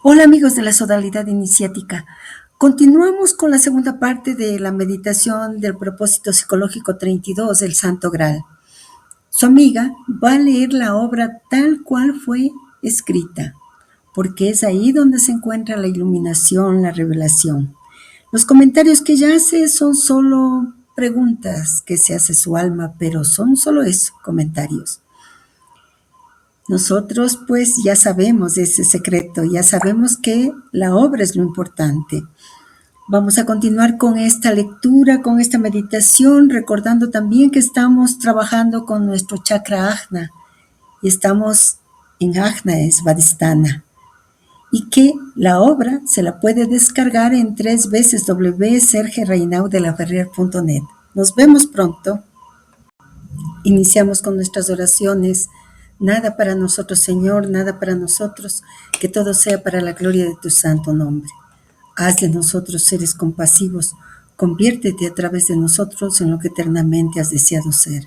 Hola amigos de la Sodalidad Iniciática. Continuamos con la segunda parte de la meditación del propósito psicológico 32 del Santo Graal. Su amiga va a leer la obra tal cual fue escrita, porque es ahí donde se encuentra la iluminación, la revelación. Los comentarios que ella hace son solo preguntas que se hace su alma, pero son solo eso, comentarios. Nosotros pues ya sabemos ese secreto, ya sabemos que la obra es lo importante. Vamos a continuar con esta lectura, con esta meditación, recordando también que estamos trabajando con nuestro chakra Ajna y estamos en Ajna Svadhisthana y que la obra se la puede descargar en www.sergerainaudelaferrer.net. Nos vemos pronto. Iniciamos con nuestras oraciones. Nada para nosotros, Señor, nada para nosotros, que todo sea para la gloria de tu santo nombre. Haz de nosotros seres compasivos, conviértete a través de nosotros en lo que eternamente has deseado ser,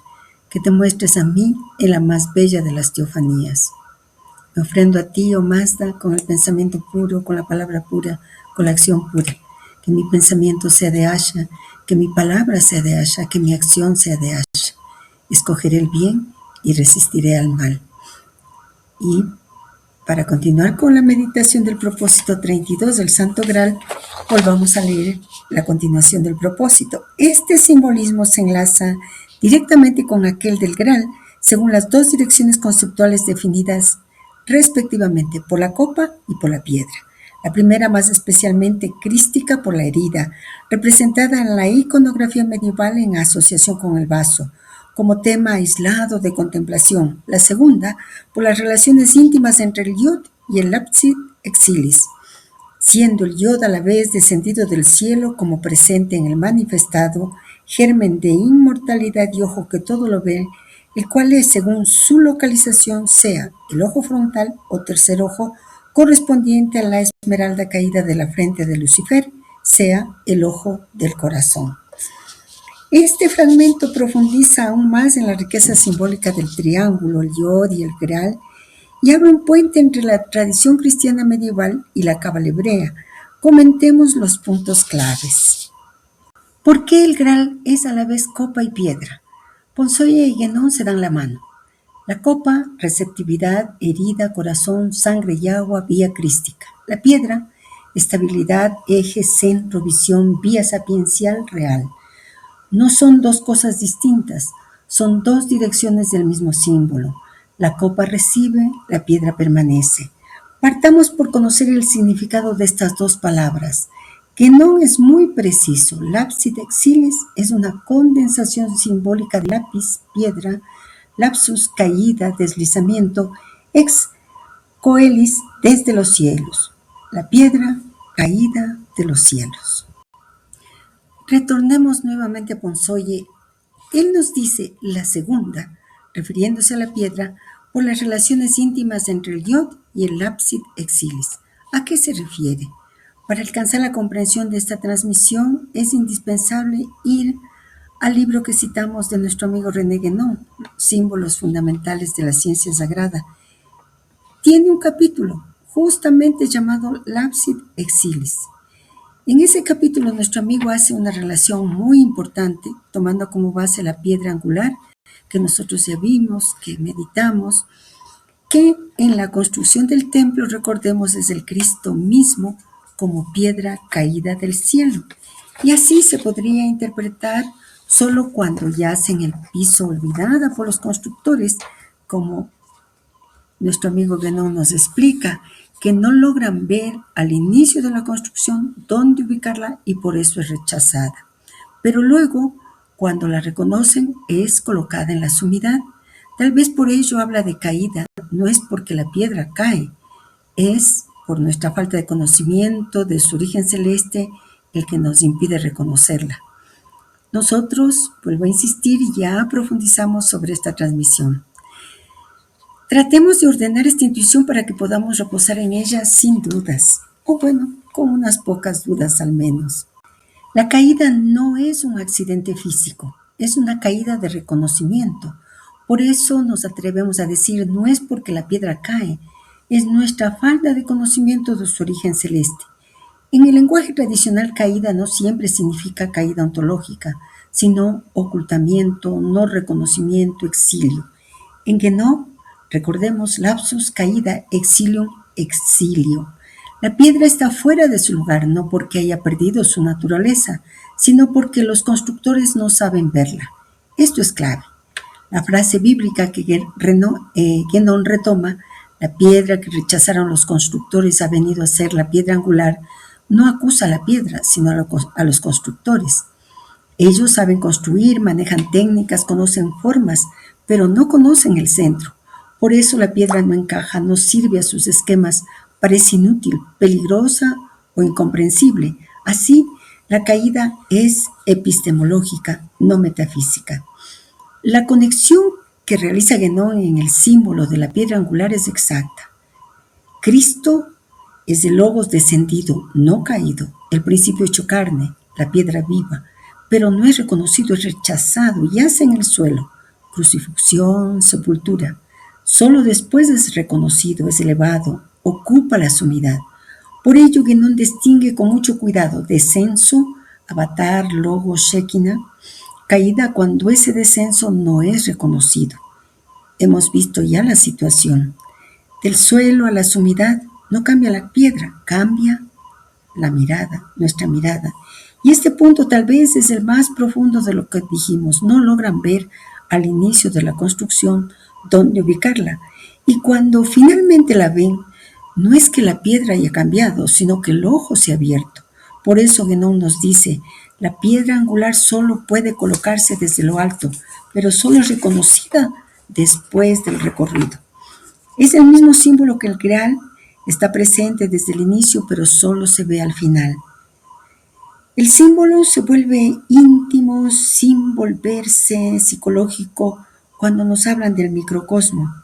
que te muestres a mí en la más bella de las teofanías. Me ofrendo a ti, oh Mazda, con el pensamiento puro, con la palabra pura, con la acción pura. Que mi pensamiento sea de Asha, que mi palabra sea de Asha, que mi acción sea de Asha. Escogeré el bien y resistiré al mal. Y para continuar con la meditación del propósito 32 del Santo Graal, volvamos a leer la continuación del propósito. Este simbolismo se enlaza directamente con aquel del Graal, según las dos direcciones conceptuales definidas respectivamente por la copa y por la piedra. La primera más especialmente crística por la herida, representada en la iconografía medieval en asociación con el vaso, como tema aislado de contemplación. La segunda, por las relaciones íntimas entre el yod y el lapsit exilis, siendo el yod a la vez descendido del cielo como presente en el manifestado, germen de inmortalidad y ojo que todo lo ve, el cual es, según su localización, sea el ojo frontal o tercer ojo, correspondiente a la esmeralda caída de la frente de Lucifer, sea el ojo del corazón. Este fragmento profundiza aún más en la riqueza simbólica del triángulo, el yod y el Graal, y abre un puente entre la tradición cristiana medieval y la cábala hebrea. Comentemos los puntos claves. ¿Por qué el Graal es a la vez copa y piedra? Ponzoya y Guénon se dan la mano. La copa, receptividad, herida, corazón, sangre y agua, vía crística. La piedra, estabilidad, eje, centro, visión, vía sapiencial, real. No son dos cosas distintas, son dos direcciones del mismo símbolo. La copa recibe, la piedra permanece. Partamos por conocer el significado de estas dos palabras, que no es muy preciso. Lapsit exilis es una condensación simbólica de lápiz, piedra, lapsus, caída, deslizamiento, ex coelis, desde los cielos. La piedra, caída de los cielos. Retornemos nuevamente a Ponzoye. Él nos dice la segunda, refiriéndose a la piedra, por las relaciones íntimas entre el yod y el lapsit exilis. ¿A qué se refiere? Para alcanzar la comprensión de esta transmisión es indispensable ir al libro que citamos de nuestro amigo René Guénon, Símbolos Fundamentales de la Ciencia Sagrada. Tiene un capítulo justamente llamado Lapsit Exilis. En ese capítulo nuestro amigo hace una relación muy importante, tomando como base la piedra angular que nosotros ya vimos, que meditamos, que en la construcción del templo, recordemos, es el Cristo mismo como piedra caída del cielo. Y así se podría interpretar solo cuando yace en el piso olvidada por los constructores, como nuestro amigo Guénon nos explica, que no logran ver al inicio de la construcción dónde ubicarla y por eso es rechazada. Pero luego, cuando la reconocen, es colocada en la sumidad. Tal vez por ello habla de caída, no es porque la piedra cae, es por nuestra falta de conocimiento de su origen celeste el que nos impide reconocerla. Nosotros, vuelvo a insistir, ya profundizamos sobre esta transmisión. Tratemos de ordenar esta intuición para que podamos reposar en ella sin dudas, o bueno, con unas pocas dudas al menos. La caída no es un accidente físico, es una caída de reconocimiento. Por eso nos atrevemos a decir, no es porque la piedra cae, es nuestra falta de conocimiento de su origen celeste. En el lenguaje tradicional, caída no siempre significa caída ontológica, sino ocultamiento, no reconocimiento, exilio. En Genoa, recordemos lapsus caída, exilium, exilio. La piedra está fuera de su lugar, no porque haya perdido su naturaleza, sino porque los constructores no saben verla. Esto es clave. La frase bíblica que Guénon retoma, la piedra que rechazaron los constructores ha venido a ser la piedra angular, no acusa a la piedra, sino a los constructores. Ellos saben construir, manejan técnicas, conocen formas, pero no conocen el centro. Por eso la piedra no encaja, no sirve a sus esquemas, parece inútil, peligrosa o incomprensible. Así, la caída es epistemológica, no metafísica. La conexión que realiza Guénon en el símbolo de la piedra angular es exacta. Cristo es el logos descendido, no caído, el principio hecho carne, la piedra viva, pero no es reconocido, es rechazado, yace en el suelo. Crucifixión, sepultura. Solo después es reconocido, es elevado, ocupa la sumidad. Por ello Guénon distingue con mucho cuidado descenso, avatar, logos, shekinah, caída cuando ese descenso no es reconocido. Hemos visto ya la situación. Del suelo a la sumidad no cambia la piedra, cambia la mirada, nuestra mirada. Y este punto tal vez es el más profundo de lo que dijimos. No logran ver al inicio de la construcción dónde ubicarla. Y cuando finalmente la ven, no es que la piedra haya cambiado, sino que el ojo se ha abierto. Por eso Guénon nos dice, la piedra angular solo puede colocarse desde lo alto, pero solo es reconocida después del recorrido. Es el mismo símbolo que el Graal, está presente desde el inicio, pero solo se ve al final. El símbolo se vuelve íntimo, sin volverse psicológico, cuando nos hablan del microcosmo,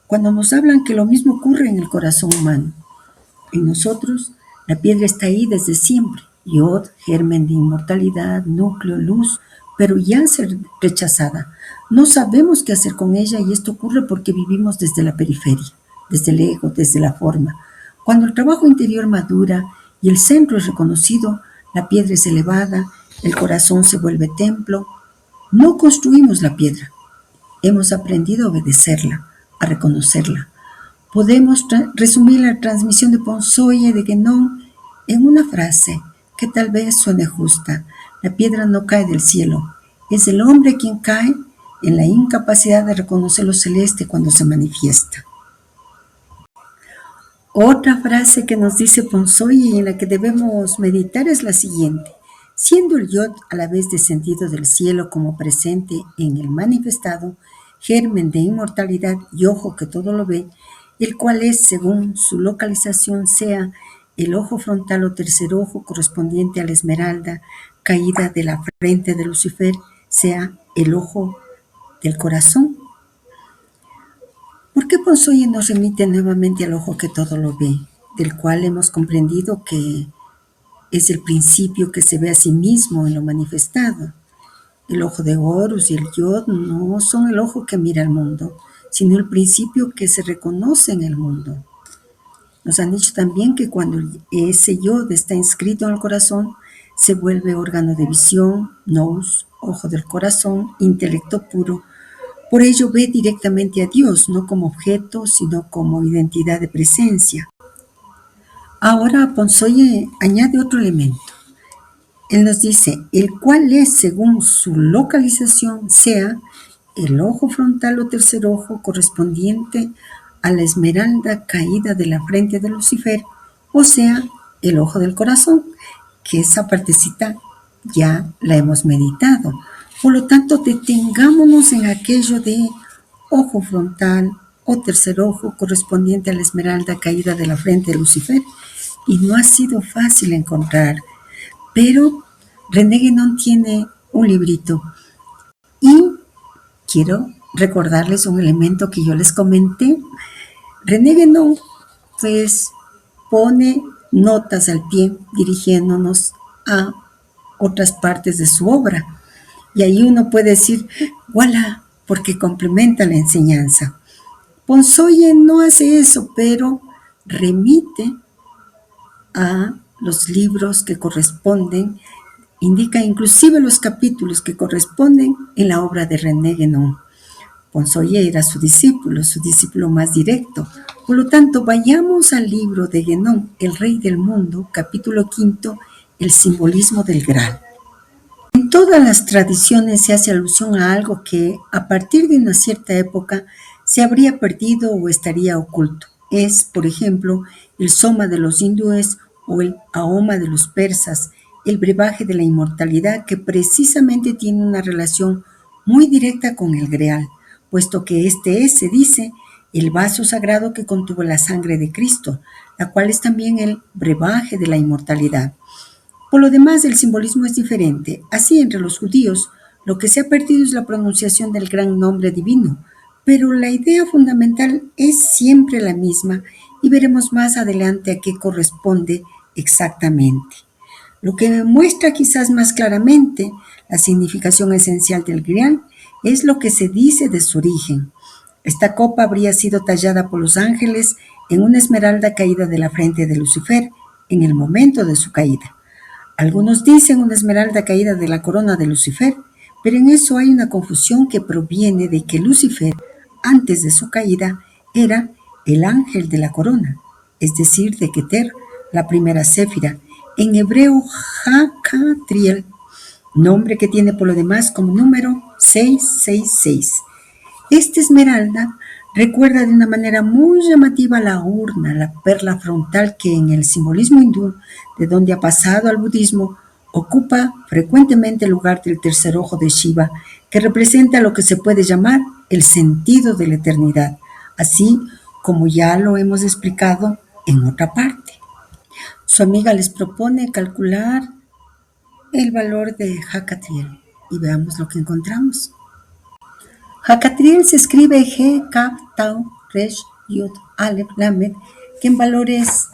cuando nos hablan que lo mismo ocurre en el corazón humano. En nosotros, la piedra está ahí desde siempre. Yod, germen de inmortalidad, núcleo, luz, pero ya rechazada. No sabemos qué hacer con ella y esto ocurre porque vivimos desde la periferia, desde el ego, desde la forma. Cuando el trabajo interior madura y el centro es reconocido, la piedra es elevada, el corazón se vuelve templo. No construimos la piedra, hemos aprendido a obedecerla, a reconocerla. Podemos resumir la transmisión de Ponzoya y de Guénon en una frase que tal vez suene justa. La piedra no cae del cielo, es el hombre quien cae en la incapacidad de reconocer lo celeste cuando se manifiesta. Otra frase que nos dice Ponzoya y en la que debemos meditar es la siguiente. Siendo el Yod a la vez descendido del cielo como presente en el manifestado, germen de inmortalidad y ojo que todo lo ve, el cual es, según su localización, sea el ojo frontal o tercer ojo correspondiente a la esmeralda caída de la frente de Lucifer, sea el ojo del corazón. ¿Por qué Ponzoya nos remite nuevamente al ojo que todo lo ve, del cual hemos comprendido que es el principio que se ve a sí mismo en lo manifestado? El ojo de Horus y el Yod no son el ojo que mira al mundo, sino el principio que se reconoce en el mundo. Nos han dicho también que cuando ese Yod está inscrito en el corazón, se vuelve órgano de visión, nous, ojo del corazón, intelecto puro. Por ello ve directamente a Dios, no como objeto, sino como identidad de presencia. Ahora Ponzoya añade otro elemento. Él nos dice, el cual es, según su localización, sea el ojo frontal o tercer ojo correspondiente a la esmeralda caída de la frente de Lucifer, o sea, el ojo del corazón, que esa partecita ya la hemos meditado. Por lo tanto, detengámonos en aquello de ojo frontal o tercer ojo correspondiente a la esmeralda caída de la frente de Lucifer. Y no ha sido fácil encontrar, pero René Guénon tiene un librito y quiero recordarles un elemento que yo les comenté. René Guénon pues pone notas al pie dirigiéndonos a otras partes de su obra. Y ahí uno puede decir, ¡voilà!, porque complementa la enseñanza. Ponsoye no hace eso, pero remite a los libros que corresponden, indica inclusive los capítulos que corresponden en la obra de René Guénon. Ponsoye era su discípulo más directo. Por lo tanto, vayamos al libro de Guénon, El Rey del Mundo, capítulo 5, el simbolismo del Graal. En todas las tradiciones se hace alusión a algo que, a partir de una cierta época, se habría perdido o estaría oculto. Es, por ejemplo, el soma de los hindúes o el ahoma de los persas, el brebaje de la inmortalidad, que precisamente tiene una relación muy directa con el Greal, puesto que este es, se dice, el vaso sagrado que contuvo la sangre de Cristo, la cual es también el brebaje de la inmortalidad. Por lo demás, el simbolismo es diferente. Así, entre los judíos, lo que se ha perdido es la pronunciación del gran nombre divino, pero la idea fundamental es siempre la misma y veremos más adelante a qué corresponde exactamente. Lo que muestra quizás más claramente la significación esencial del Grial es lo que se dice de su origen. Esta copa habría sido tallada por los ángeles en una esmeralda caída de la frente de Lucifer en el momento de su caída. Algunos dicen una esmeralda caída de la corona de Lucifer, pero en eso hay una confusión que proviene de que Lucifer, antes de su caída, era el ángel de la corona, es decir, de Keter, la primera séfira, en hebreo Hakatriel, nombre que tiene por lo demás como número 666. Esta esmeralda recuerda de una manera muy llamativa la urna, la perla frontal que en el simbolismo hindú, de donde ha pasado al budismo, ocupa frecuentemente el lugar del tercer ojo de Shiva, que representa lo que se puede llamar el sentido de la eternidad, así como ya lo hemos explicado en otra parte. Su amiga les propone calcular el valor de Hakatriel y veamos lo que encontramos. Hakatriel se escribe G, Kaf, Tau, Resh, Yud, Aleph, Lamed, que en valores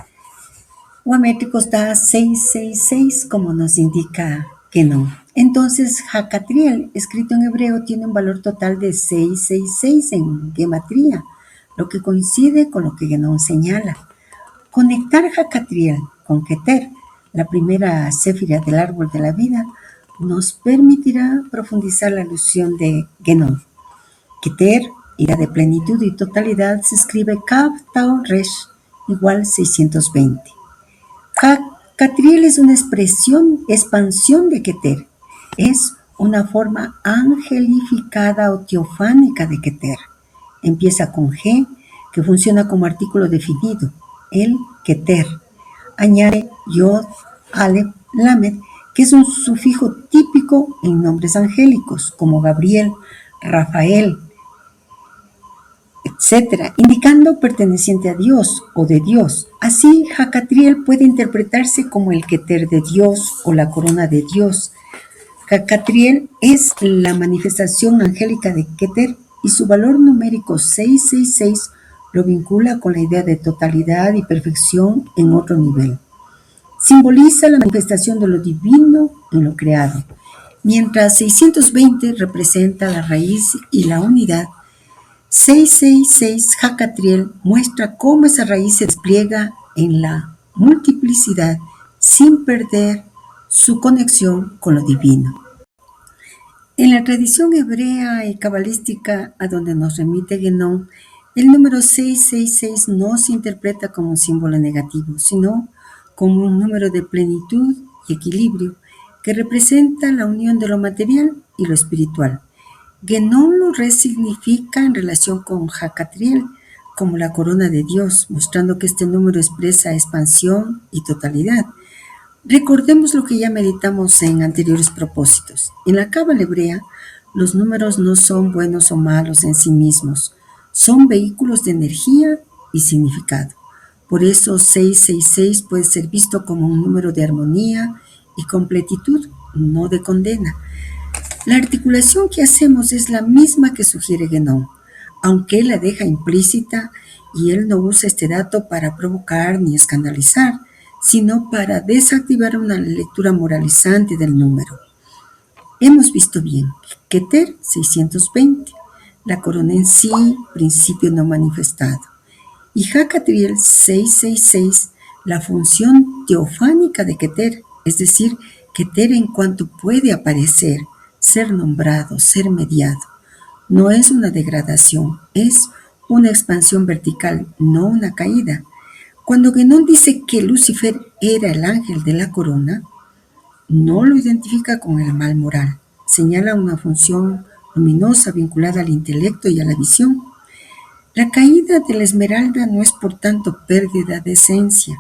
geométricos da 666, como nos indica Guénon. Entonces, Hakatriel, escrito en hebreo, tiene un valor total de 666 en gematría, lo que coincide con lo que Guénon señala. Conectar Hakatriel con Keter, la primera séfira del árbol de la vida, nos permitirá profundizar la alusión de Guénon. Keter, ira de plenitud y totalidad, se escribe Kaf, Tau, Resh, igual 620. Hakatriel es una expansión de Keter. Es una forma angelificada o teofánica de Keter. Empieza con G, que funciona como artículo definido, el Keter. Añade Yod, Aleph, Lamed, que es un sufijo típico en nombres angélicos, como Gabriel, Rafael, etc., indicando perteneciente a Dios o de Dios. Así, Hakatriel puede interpretarse como el Keter de Dios o la corona de Dios. Hakatriel es la manifestación angélica de Keter y su valor numérico 666 lo vincula con la idea de totalidad y perfección en otro nivel. Simboliza la manifestación de lo divino en lo creado, mientras 620 representa la raíz y la unidad. 666 Hakatriel muestra cómo esa raíz se despliega en la multiplicidad sin perder su conexión con lo divino. En la tradición hebrea y cabalística a donde nos remite Guénon, el número 666 no se interpreta como un símbolo negativo, sino como un número de plenitud y equilibrio que representa la unión de lo material y lo espiritual. Guénon lo resignifica en relación con Hakatriel como la corona de Dios, mostrando que este número expresa expansión y totalidad. Recordemos lo que ya meditamos en anteriores propósitos. En la cábala hebrea, los números no son buenos o malos en sí mismos, son vehículos de energía y significado. Por eso 666 puede ser visto como un número de armonía y completitud, no de condena. La articulación que hacemos es la misma que sugiere Guénon, aunque él la deja implícita y él no usa este dato para provocar ni escandalizar, sino para desactivar una lectura moralizante del número. Hemos visto bien, Keter 620. la corona en sí, principio no manifestado. Y Hacatriel 666, la función teofánica de Keter, es decir, Keter en cuanto puede aparecer, ser nombrado, ser mediado. No es una degradación, es una expansión vertical, no una caída. Cuando Guénon dice que Lucifer era el ángel de la corona, no lo identifica con el mal moral, señala una función luminosa vinculada al intelecto y a la visión. La caída de la esmeralda no es por tanto pérdida de esencia,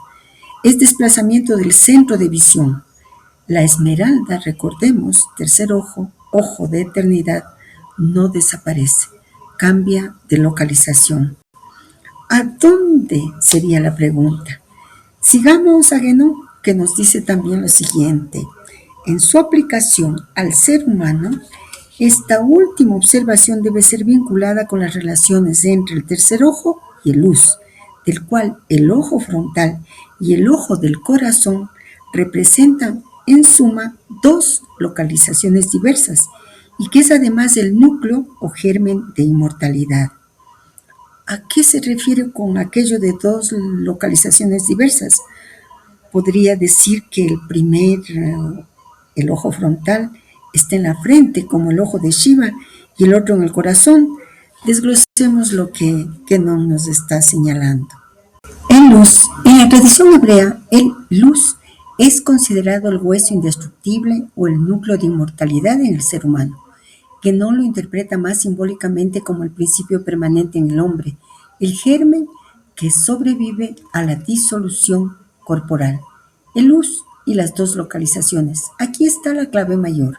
es desplazamiento del centro de visión. La esmeralda, recordemos, tercer ojo, ojo de eternidad, no desaparece, cambia de localización. ¿A dónde sería la pregunta? Sigamos a Guénon, que nos dice también lo siguiente. En su aplicación al ser humano, esta última observación debe ser vinculada con las relaciones entre el tercer ojo y el luz, del cual el ojo frontal y el ojo del corazón representan en suma dos localizaciones diversas y que es además el núcleo o germen de inmortalidad. ¿A qué se refiere con aquello de dos localizaciones diversas? Podría decir que el ojo frontal, está en la frente como el ojo de Shiva y el otro en el corazón. Desglosemos lo que Guénon nos está señalando. En la tradición hebrea, el luz es considerado el hueso indestructible o el núcleo de inmortalidad en el ser humano. Guénon lo interpreta más simbólicamente como el principio permanente en el hombre, el germen que sobrevive a la disolución corporal. El luz y las dos localizaciones. Aquí está la clave mayor.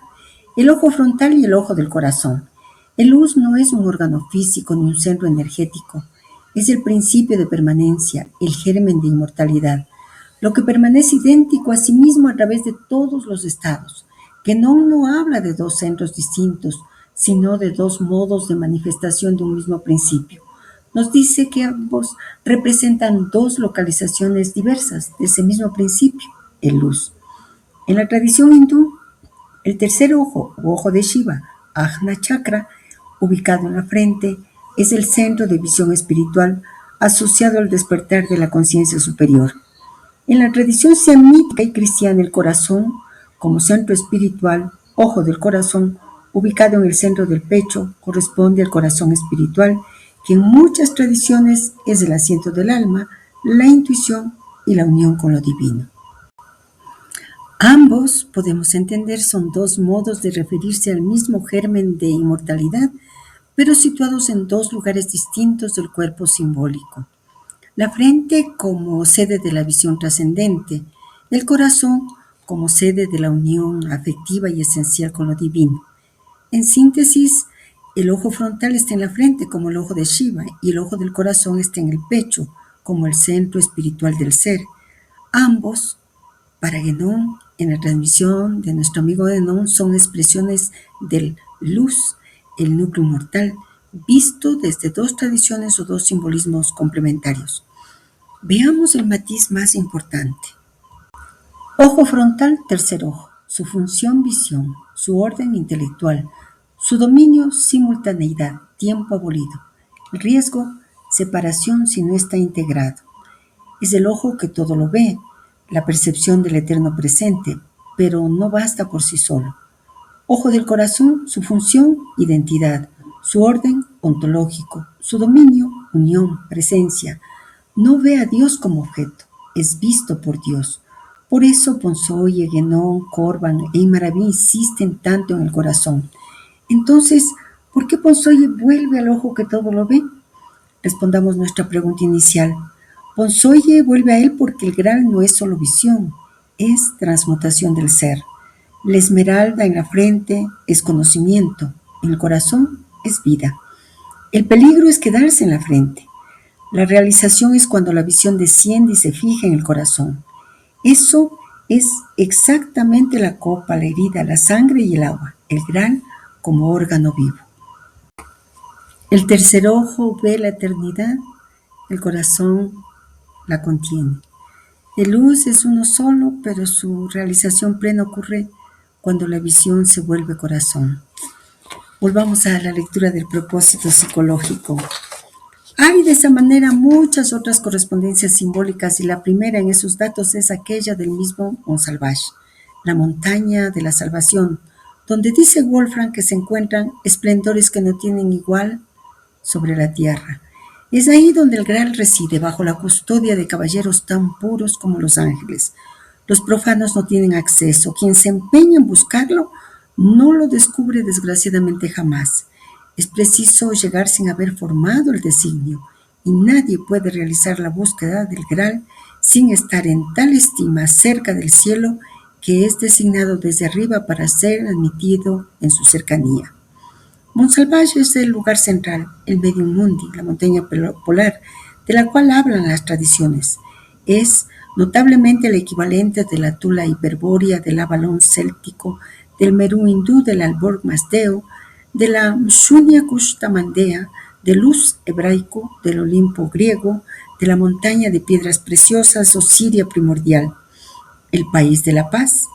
El ojo frontal y el ojo del corazón. El luz no es un órgano físico ni un centro energético. Es el principio de permanencia, el germen de inmortalidad, lo que permanece idéntico a sí mismo a través de todos los estados. Guénon no habla de dos centros distintos, sino de dos modos de manifestación de un mismo principio. Nos dice que ambos representan dos localizaciones diversas de ese mismo principio, el luz. En la tradición hindú, el tercer ojo, o ojo de Shiva, Ajna Chakra, ubicado en la frente, es el centro de visión espiritual asociado al despertar de la conciencia superior. En la tradición semítica y cristiana, el corazón, como centro espiritual, ojo del corazón, ubicado en el centro del pecho, corresponde al corazón espiritual, que en muchas tradiciones es el asiento del alma, la intuición y la unión con lo divino. Ambos, podemos entender, son dos modos de referirse al mismo germen de inmortalidad, pero situados en dos lugares distintos del cuerpo simbólico. La frente como sede de la visión trascendente, el corazón como sede de la unión afectiva y esencial con lo divino. En síntesis, el ojo frontal está en la frente como el ojo de Shiva y el ojo del corazón está en el pecho como el centro espiritual del ser. Ambos, para Guénon, en la transmisión de nuestro amigo Guénon, son expresiones del luz, el núcleo mortal, visto desde dos tradiciones o dos simbolismos complementarios. Veamos el matiz más importante. Ojo frontal, tercer ojo. Su función, visión. Su orden, intelectual. Su dominio, simultaneidad, tiempo abolido. El riesgo, separación si no está integrado. Es el ojo que todo lo ve, la percepción del eterno presente, pero no basta por sí solo. Ojo del corazón, su función, identidad. Su orden, ontológico. Su dominio, unión, presencia. No ve a Dios como objeto, es visto por Dios. Por eso Ponzoye, Guénon, Corban e Imaraví insisten tanto en el corazón. Entonces, ¿por qué Ponzoye vuelve al ojo que todo lo ve? Respondamos nuestra pregunta inicial. Ponzoye vuelve a él porque el Graal no es solo visión, es transmutación del ser. La esmeralda en la frente es conocimiento, en el corazón es vida. El peligro es quedarse en la frente. La realización es cuando la visión desciende y se fija en el corazón. Eso es exactamente la copa, la herida, la sangre y el agua, el Graal como órgano vivo. El tercer ojo ve la eternidad, el corazón la contiene. El luz es uno solo, pero su realización plena ocurre cuando la visión se vuelve corazón. Volvamos a la lectura del propósito psicológico. Hay de esa manera muchas otras correspondencias simbólicas y la primera en esos datos es aquella del mismo Montsalvage, la montaña de la salvación, donde dice Wolfram que se encuentran esplendores que no tienen igual sobre la tierra. Es ahí donde el Graal reside, bajo la custodia de caballeros tan puros como los ángeles. Los profanos no tienen acceso. Quien se empeña en buscarlo no lo descubre desgraciadamente jamás. Es preciso llegar sin haber formado el designio, y nadie puede realizar la búsqueda del Graal sin estar en tal estima cerca del cielo que es designado desde arriba para ser admitido en su cercanía. Montsalvage es el lugar central, el Medium Mundi, la montaña polar, de la cual hablan las tradiciones. Es notablemente el equivalente de la Tula hiperbórea, del Avalón céltico, del Meru hindú, del Alborg Masdeo, de la Shunya Kushta Mandea, del Luz hebraico, del Olimpo griego, de la montaña de piedras preciosas o Siria primordial, el país de la paz.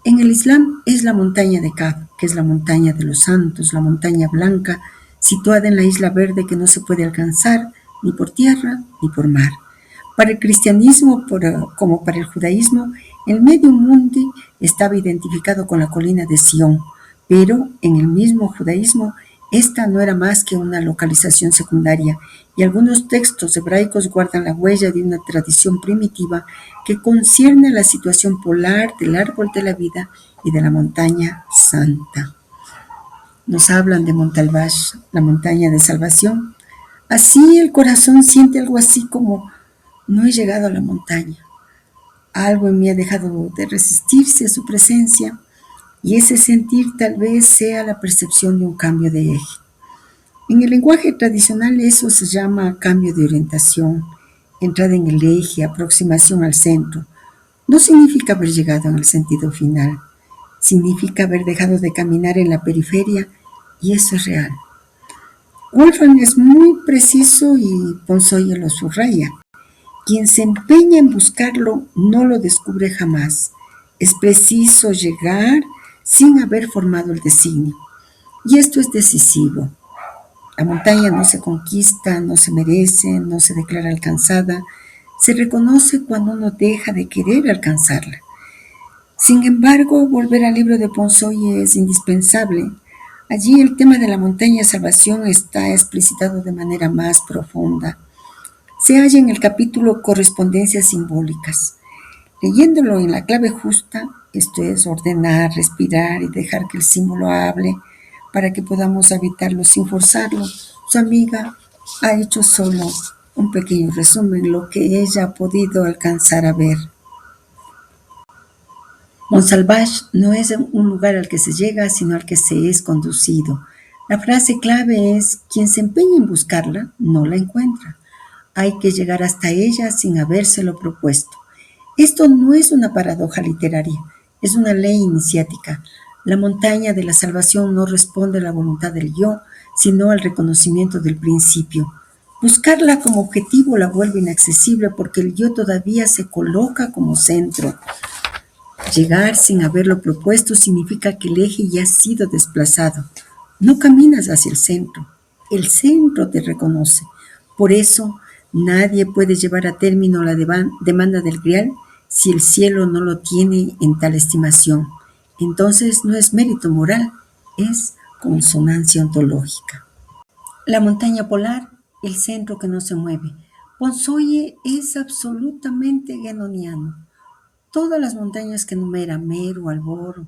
En el Islam es la montaña de Kaf, que es la montaña de los santos, la montaña blanca, situada en la isla verde que no se puede alcanzar ni por tierra ni por mar. Para el cristianismo, como para el judaísmo, el Medium Mundi estaba identificado con la colina de Sión, pero en el mismo judaísmo esta no era más que una localización secundaria, y algunos textos hebraicos guardan la huella de una tradición primitiva que concierne a la situación polar del árbol de la vida y de la montaña santa. Nos hablan de Montsalvage, la montaña de salvación. Así el corazón siente algo así como: no he llegado a la montaña. Algo en mí ha dejado de resistirse a su presencia, y ese sentir tal vez sea la percepción de un cambio de eje. En el lenguaje tradicional eso se llama cambio de orientación, entrada en el eje, aproximación al centro. No significa haber llegado en el sentido final, significa haber dejado de caminar en la periferia, y eso es real. Wolfram es muy preciso y Ponzoya lo subraya. Quien se empeña en buscarlo no lo descubre jamás. Es preciso llegar sin haber formado el designio. Y esto es decisivo. La montaña no se conquista, no se merece, no se declara alcanzada. Se reconoce cuando uno deja de querer alcanzarla. Sin embargo, volver al libro de Ponzoy es indispensable. Allí el tema de la montaña de salvación está explicitado de manera más profunda. Se halla en el capítulo Correspondencias simbólicas. Leyéndolo en la clave justa, esto es ordenar, respirar y dejar que el símbolo hable para que podamos habitarlo sin forzarlo, su amiga ha hecho solo un pequeño resumen, lo que ella ha podido alcanzar a ver. Montsalvage no es un lugar al que se llega, sino al que se es conducido. La frase clave es: quien se empeña en buscarla, no la encuentra. Hay que llegar hasta ella sin habérselo propuesto. Esto no es una paradoja literaria, es una ley iniciática. La montaña de la salvación no responde a la voluntad del yo, sino al reconocimiento del principio. Buscarla como objetivo la vuelve inaccesible porque el yo todavía se coloca como centro. Llegar sin haberlo propuesto significa que el eje ya ha sido desplazado. No caminas hacia el centro te reconoce. Por eso, nadie puede llevar a término la demanda del Grial si el cielo no lo tiene en tal estimación. Entonces no es mérito moral, es consonancia ontológica. La montaña polar, el centro que no se mueve. Ponzoye es absolutamente genoniano. Todas las montañas que enumera, Meru, Albor,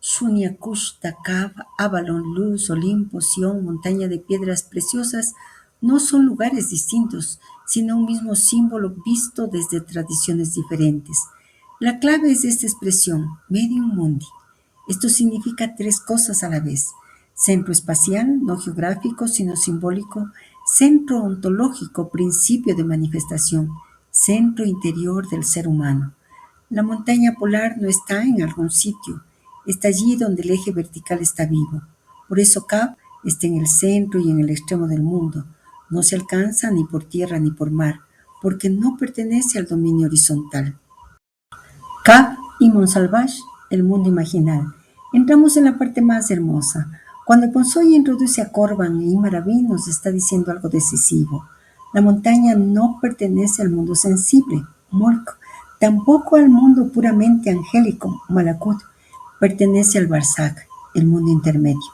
Shunya Kushta, Kav, Avalon, Luz, Olimpo, Sión, montaña de piedras preciosas, no son lugares distintos, sino un mismo símbolo visto desde tradiciones diferentes. La clave es esta expresión, Medium Mundi. Esto significa tres cosas a la vez: centro espacial, no geográfico, sino simbólico; centro ontológico, principio de manifestación; centro interior del ser humano. La montaña polar no está en algún sitio, está allí donde el eje vertical está vivo. Por eso Kaf está en el centro y en el extremo del mundo. No se alcanza ni por tierra ni por mar, porque no pertenece al dominio horizontal. Kaf y Montsalvage, el mundo imaginal. Entramos en la parte más hermosa. Cuando Ponzoy introduce a Corban y Maraví nos está diciendo algo decisivo. La montaña no pertenece al mundo sensible, Molk, tampoco al mundo puramente angélico, Malakut, pertenece al Barzak, el mundo intermedio.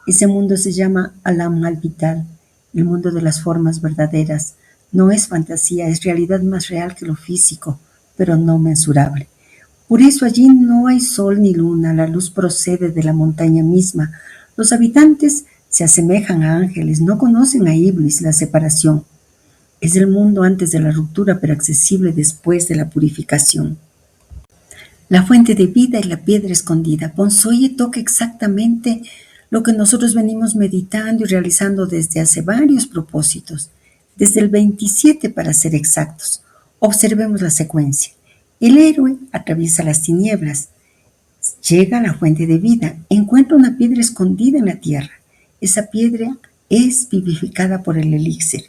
Ese mundo se llama Alam al-Vital, el mundo de las formas verdaderas. No es fantasía, es realidad más real que lo físico, pero no mensurable. Por eso allí no hay sol ni luna, la luz procede de la montaña misma. Los habitantes se asemejan a ángeles, no conocen a Iblis, la separación. Es el mundo antes de la ruptura, pero accesible después de la purificación. La fuente de vida y la piedra escondida. Ponzoye toca exactamente lo que nosotros venimos meditando y realizando desde hace varios propósitos, desde el 27 para ser exactos. Observemos la secuencia. El héroe atraviesa las tinieblas, llega a la fuente de vida, encuentra una piedra escondida en la tierra. Esa piedra es vivificada por el elixir.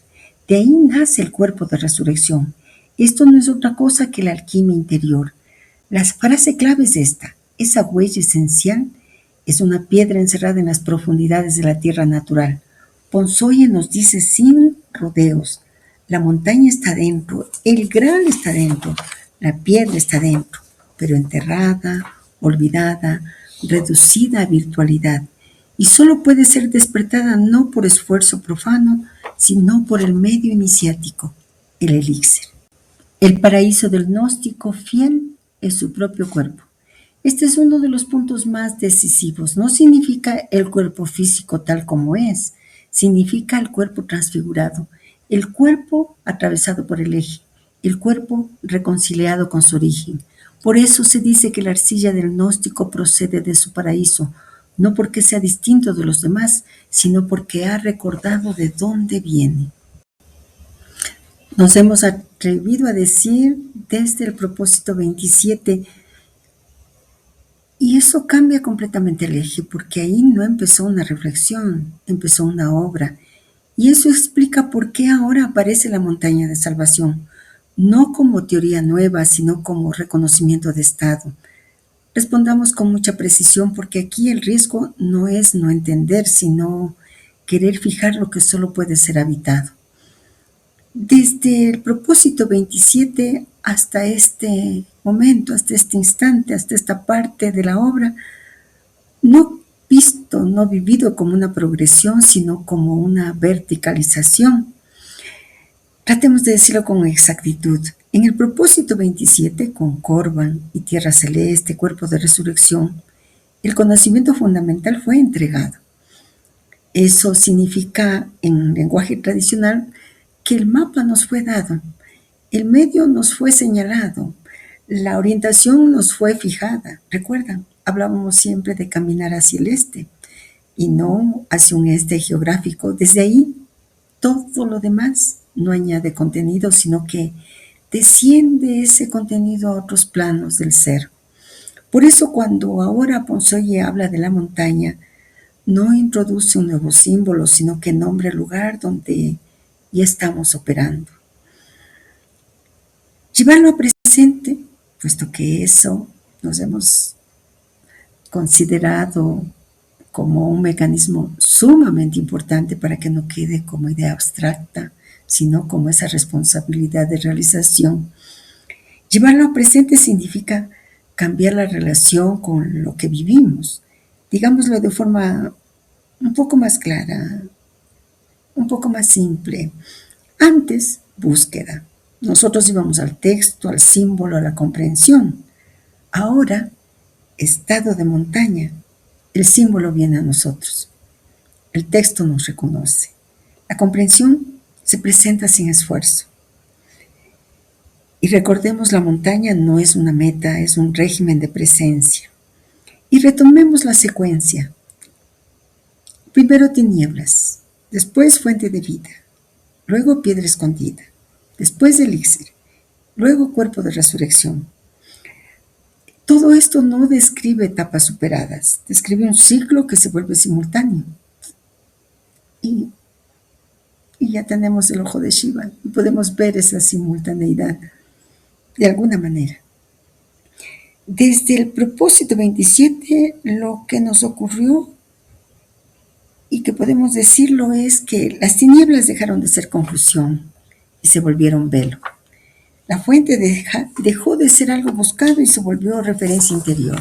De ahí nace el cuerpo de resurrección. Esto no es otra cosa que la alquimia interior. La frase clave es esta: esa huella esencial es una piedra encerrada en las profundidades de la tierra natural. Ponzoye nos dice sin rodeos: la montaña está dentro, el Graal está dentro, la piedra está dentro, pero enterrada, olvidada, reducida a virtualidad, y solo puede ser despertada no por esfuerzo profano, sino por el medio iniciático, el elixir. El paraíso del gnóstico fiel es su propio cuerpo. Este es uno de los puntos más decisivos. No significa el cuerpo físico tal como es, significa el cuerpo transfigurado, el cuerpo atravesado por el eje, el cuerpo reconciliado con su origen. Por eso se dice que la arcilla del gnóstico procede de su paraíso, no porque sea distinto de los demás, sino porque ha recordado de dónde viene. Nos hemos atrevido a decir desde el propósito 27, y eso cambia completamente el eje, porque ahí no empezó una reflexión, empezó una obra. Y eso explica por qué ahora aparece la montaña de salvación, no como teoría nueva, sino como reconocimiento de estado. Respondamos con mucha precisión, porque aquí el riesgo no es no entender, sino querer fijar lo que solo puede ser habitado. Desde el propósito 27 hasta este momento, hasta este instante, hasta esta parte de la obra, no visto, no vivido como una progresión, sino como una verticalización. Tratemos de decirlo con exactitud. En el propósito 27, con Corban y Tierra Celeste, cuerpo de resurrección, el conocimiento fundamental fue entregado. Eso significa, en lenguaje tradicional, que el mapa nos fue dado, el medio nos fue señalado, la orientación nos fue fijada. ¿Recuerdan? Hablábamos siempre de caminar hacia el este y no hacia un este geográfico. Desde ahí, todo lo demás no añade contenido, sino que desciende ese contenido a otros planos del ser. Por eso cuando ahora Ponzoye habla de la montaña, no introduce un nuevo símbolo, sino que nombra el lugar donde ya estamos operando. Llevarlo a presente, puesto que eso nos hemos considerado como un mecanismo sumamente importante para que no quede como idea abstracta, sino como esa responsabilidad de realización. Llevarlo a presente significa cambiar la relación con lo que vivimos, digámoslo de forma un poco más clara, un poco más simple. Antes, búsqueda. Nosotros íbamos al texto, al símbolo, a la comprensión. Ahora, estado de montaña. El símbolo viene a nosotros. El texto nos reconoce. La comprensión se presenta sin esfuerzo. Y recordemos, la montaña no es una meta, es un régimen de presencia. Y retomemos la secuencia. Primero tinieblas, después fuente de vida, luego piedra escondida, después elixir, luego cuerpo de resurrección. Todo esto no describe etapas superadas, describe un ciclo que se vuelve simultáneo. Y ya tenemos el ojo de Shiva y podemos ver esa simultaneidad de alguna manera. Desde el propósito 27, lo que nos ocurrió y que podemos decirlo es que las tinieblas dejaron de ser confusión y se volvieron velo. La fuente dejó de ser algo buscado y se volvió referencia interior.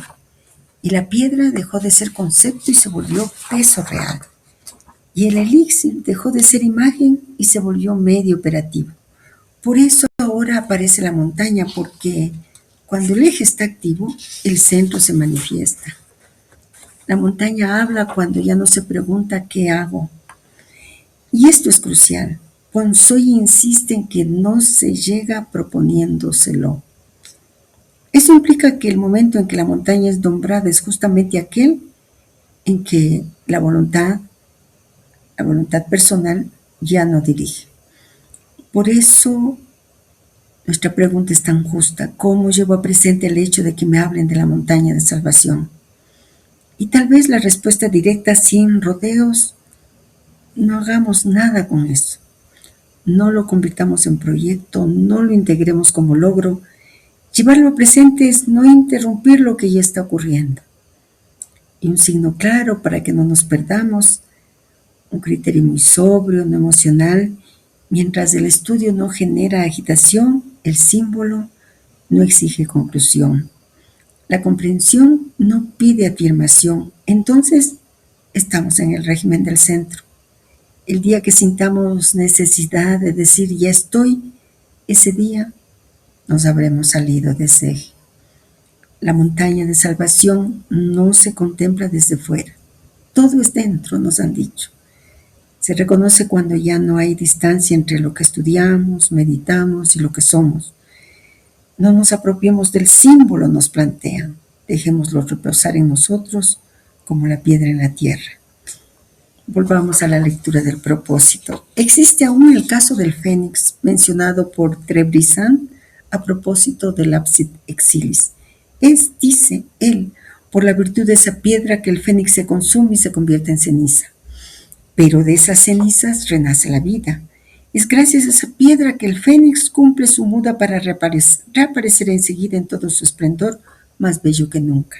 Y la piedra dejó de ser concepto y se volvió peso real. Y el elixir dejó de ser imagen y se volvió medio operativo. Por eso ahora aparece la montaña, porque cuando el eje está activo, el centro se manifiesta. La montaña habla cuando ya no se pregunta qué hago. Y esto es crucial. Ponzoy insiste en que no se llega proponiéndoselo. Eso implica que el momento en que la montaña es nombrada es justamente aquel en que la voluntad personal ya no dirige. Por eso nuestra pregunta es tan justa: ¿cómo llevo presente el hecho de que me hablen de la montaña de salvación? Y tal vez la respuesta directa, sin rodeos: no hagamos nada con eso. No lo convirtamos en proyecto, no lo integremos como logro. Llevarlo presente es no interrumpir lo que ya está ocurriendo. Y un signo claro para que no nos perdamos, un criterio muy sobrio, no emocional. Mientras el estudio no genera agitación, el símbolo no exige conclusión. La comprensión no pide afirmación. Entonces, estamos en el régimen del centro. El día que sintamos necesidad de decir ya estoy, ese día nos habremos salido de ese eje. La montaña de salvación no se contempla desde fuera. Todo es dentro, nos han dicho. Se reconoce cuando ya no hay distancia entre lo que estudiamos, meditamos y lo que somos. No nos apropiemos del símbolo, nos plantean. Dejémoslo reposar en nosotros como la piedra en la tierra. Volvamos a la lectura del propósito. Existe aún el caso del fénix mencionado por Trebrizond a propósito del Lapsit Exilis. Es, dice él, por la virtud de esa piedra que el fénix se consume y se convierte en ceniza. Pero de esas cenizas renace la vida. Es gracias a esa piedra que el fénix cumple su muda para reaparecer enseguida en todo su esplendor, más bello que nunca.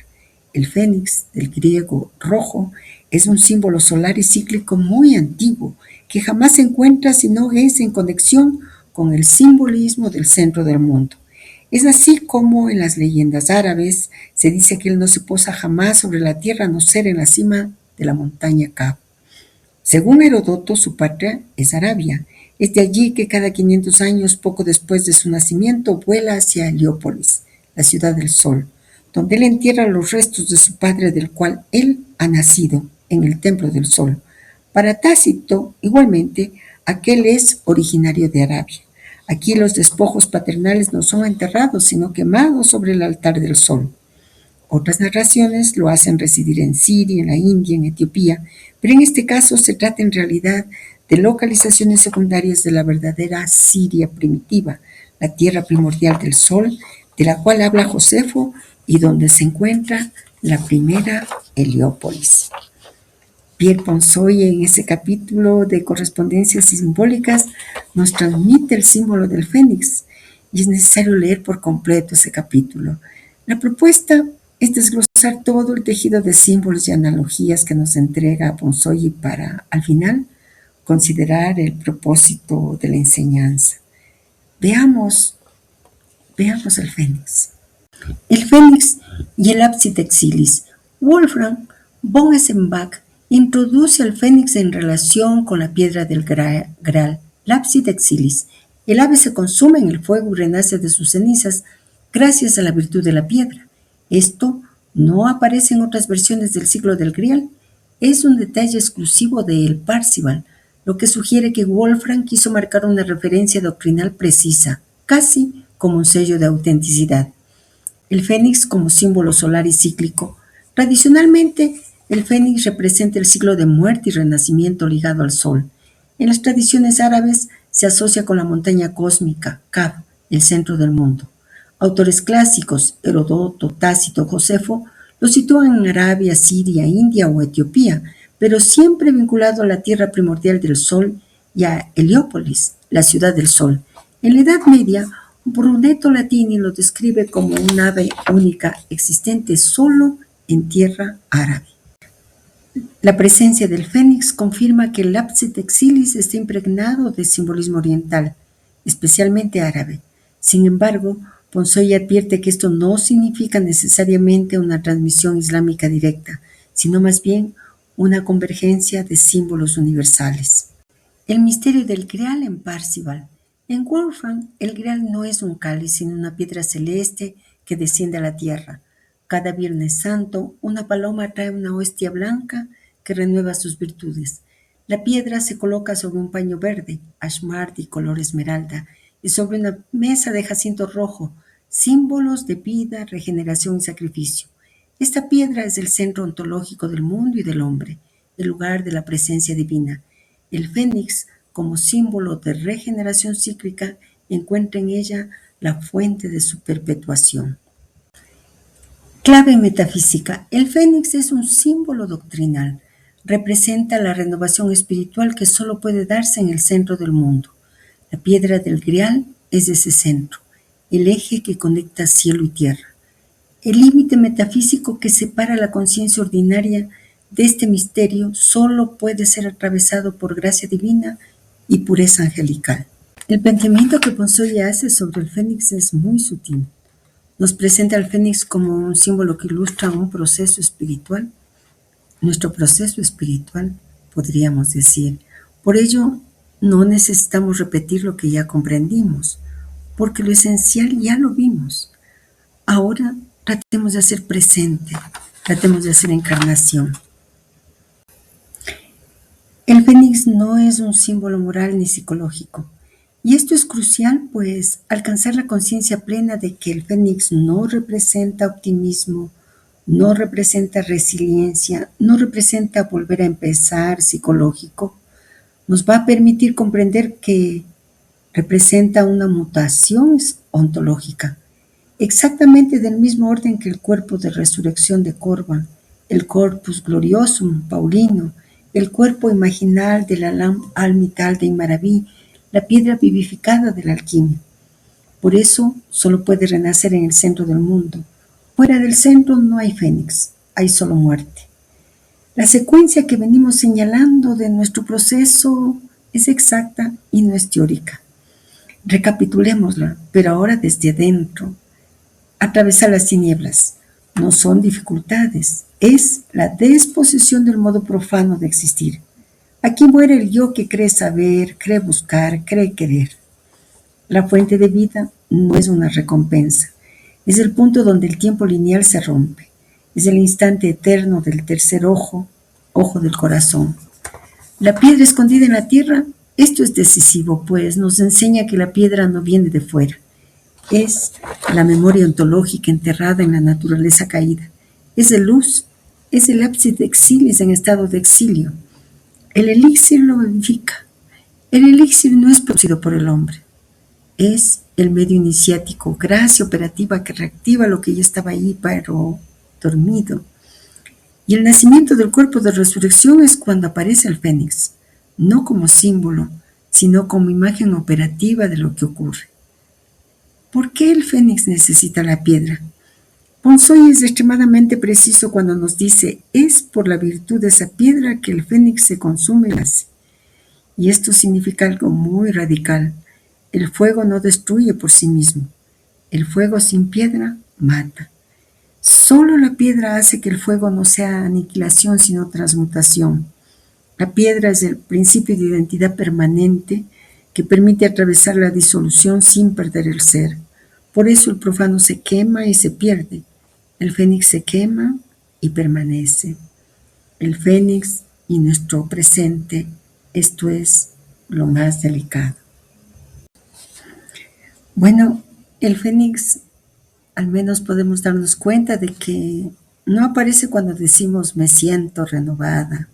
El fénix, del griego rojo, es un símbolo solar y cíclico muy antiguo, que jamás se encuentra si no es en conexión con el simbolismo del centro del mundo. Es así como en las leyendas árabes se dice que él no se posa jamás sobre la tierra a no ser en la cima de la montaña Kaf. Según Heródoto, su patria es Arabia. Es de allí que cada 500 años, poco después de su nacimiento, vuela hacia Heliópolis, la ciudad del sol, donde él entierra los restos de su padre, del cual él ha nacido, en el templo del sol. Para Tácito, igualmente, aquel es originario de Arabia. Aquí los despojos paternales no son enterrados, sino quemados sobre el altar del sol. Otras narraciones lo hacen residir en Siria, en la India, en Etiopía, pero en este caso se trata en realidad de localizaciones secundarias de la verdadera Siria primitiva, la tierra primordial del sol, de la cual habla Josefo y donde se encuentra la primera Heliópolis. Pierre Ponzoy, en ese capítulo de correspondencias simbólicas, nos transmite el símbolo del fénix y es necesario leer por completo ese capítulo. La propuesta es desglosar todo el tejido de símbolos y analogías que nos entrega Ponzoy para, al final, considerar el propósito de la enseñanza. Veamos el fénix. El fénix y el Lapsit Exilis. Wolfram von Eschenbach introduce al fénix en relación con la piedra del Graal, Lapsit Exilis. El ave se consume en el fuego y renace de sus cenizas gracias a la virtud de la piedra. Esto no aparece en otras versiones del ciclo del Grial. Es un detalle exclusivo de El Parzival, lo que sugiere que Wolfram quiso marcar una referencia doctrinal precisa, casi como un sello de autenticidad. El fénix como símbolo solar y cíclico. Tradicionalmente, el fénix representa el ciclo de muerte y renacimiento ligado al sol. En las tradiciones árabes se asocia con la montaña cósmica, Kaf, el centro del mundo. Autores clásicos, Heródoto, Tácito, Josefo, lo sitúan en Arabia, Siria, India o Etiopía, pero siempre vinculado a la tierra primordial del sol y a Heliópolis, la ciudad del sol. En la Edad Media, Brunetto Latini lo describe como un ave única existente solo en tierra árabe. La presencia del fénix confirma que el Lapsit Exilis está impregnado de simbolismo oriental, especialmente árabe. Sin embargo, Ponsoy advierte que esto no significa necesariamente una transmisión islámica directa, sino más bien una convergencia de símbolos universales. El misterio del Grial en Parzival. En Wolfram, el Grial no es un cáliz, sino una piedra celeste que desciende a la tierra. Cada Viernes Santo, una paloma trae una hostia blanca que renueva sus virtudes. La piedra se coloca sobre un paño verde, ashmardi color esmeralda, y sobre una mesa de jacinto rojo, símbolos de vida, regeneración y sacrificio. Esta piedra es el centro ontológico del mundo y del hombre, el lugar de la presencia divina. El fénix, como símbolo de regeneración cíclica, encuentra en ella la fuente de su perpetuación. Clave metafísica. El fénix es un símbolo doctrinal. Representa la renovación espiritual que solo puede darse en el centro del mundo. La piedra del Grial es ese centro, el eje que conecta cielo y tierra. El límite metafísico que separa la conciencia ordinaria de este misterio solo puede ser atravesado por gracia divina y pureza angelical. El planteamiento que Ponsoy hace sobre el fénix es muy sutil. Nos presenta al fénix como un símbolo que ilustra un proceso espiritual, nuestro proceso espiritual, podríamos decir. Por ello, no necesitamos repetir lo que ya comprendimos, porque lo esencial ya lo vimos. Ahora tratemos de hacer presente, tratemos de hacer encarnación. El fénix no es un símbolo moral ni psicológico. Y esto es crucial, pues alcanzar la conciencia plena de que el fénix no representa optimismo, no representa resiliencia, no representa volver a empezar psicológico, nos va a permitir comprender que representa una mutación ontológica, exactamente del mismo orden que el cuerpo de resurrección de Corban, el corpus gloriosum paulino, el cuerpo imaginal de la lam almital de Imaraví, la piedra vivificada de la alquimia. Por eso solo puede renacer en el centro del mundo. Fuera del centro no hay fénix, hay solo muerte. La secuencia que venimos señalando de nuestro proceso es exacta y no es teórica. Recapitulémosla, pero ahora desde adentro. Atravesar las tinieblas no son dificultades, es la desposesión del modo profano de existir. Aquí muere el yo que cree saber, cree buscar, cree querer. La fuente de vida no es una recompensa, es el punto donde el tiempo lineal se rompe, es el instante eterno del tercer ojo, ojo del corazón. La piedra escondida en la tierra, esto es decisivo, pues nos enseña que la piedra no viene de fuera, es la memoria ontológica enterrada en la naturaleza caída, es de luz, es el Lapsit Exilis en estado de exilio. El elixir lo vivifica. El elixir no es producido por el hombre. Es el medio iniciático, gracia operativa que reactiva lo que ya estaba ahí, pero dormido. Y el nacimiento del cuerpo de resurrección es cuando aparece el fénix, no como símbolo, sino como imagen operativa de lo que ocurre. ¿Por qué el fénix necesita la piedra? Ponsoy es extremadamente preciso cuando nos dice, es por la virtud de esa piedra que el fénix se consume y nace. Y esto significa algo muy radical. El fuego no destruye por sí mismo. El fuego sin piedra mata. Solo la piedra hace que el fuego no sea aniquilación, sino transmutación. La piedra es el principio de identidad permanente que permite atravesar la disolución sin perder el ser. Por eso el profano se quema y se pierde. El fénix se quema y permanece. El fénix y nuestro presente, esto es lo más delicado. Bueno, el fénix, al menos podemos darnos cuenta de que no aparece cuando decimos me siento renovada.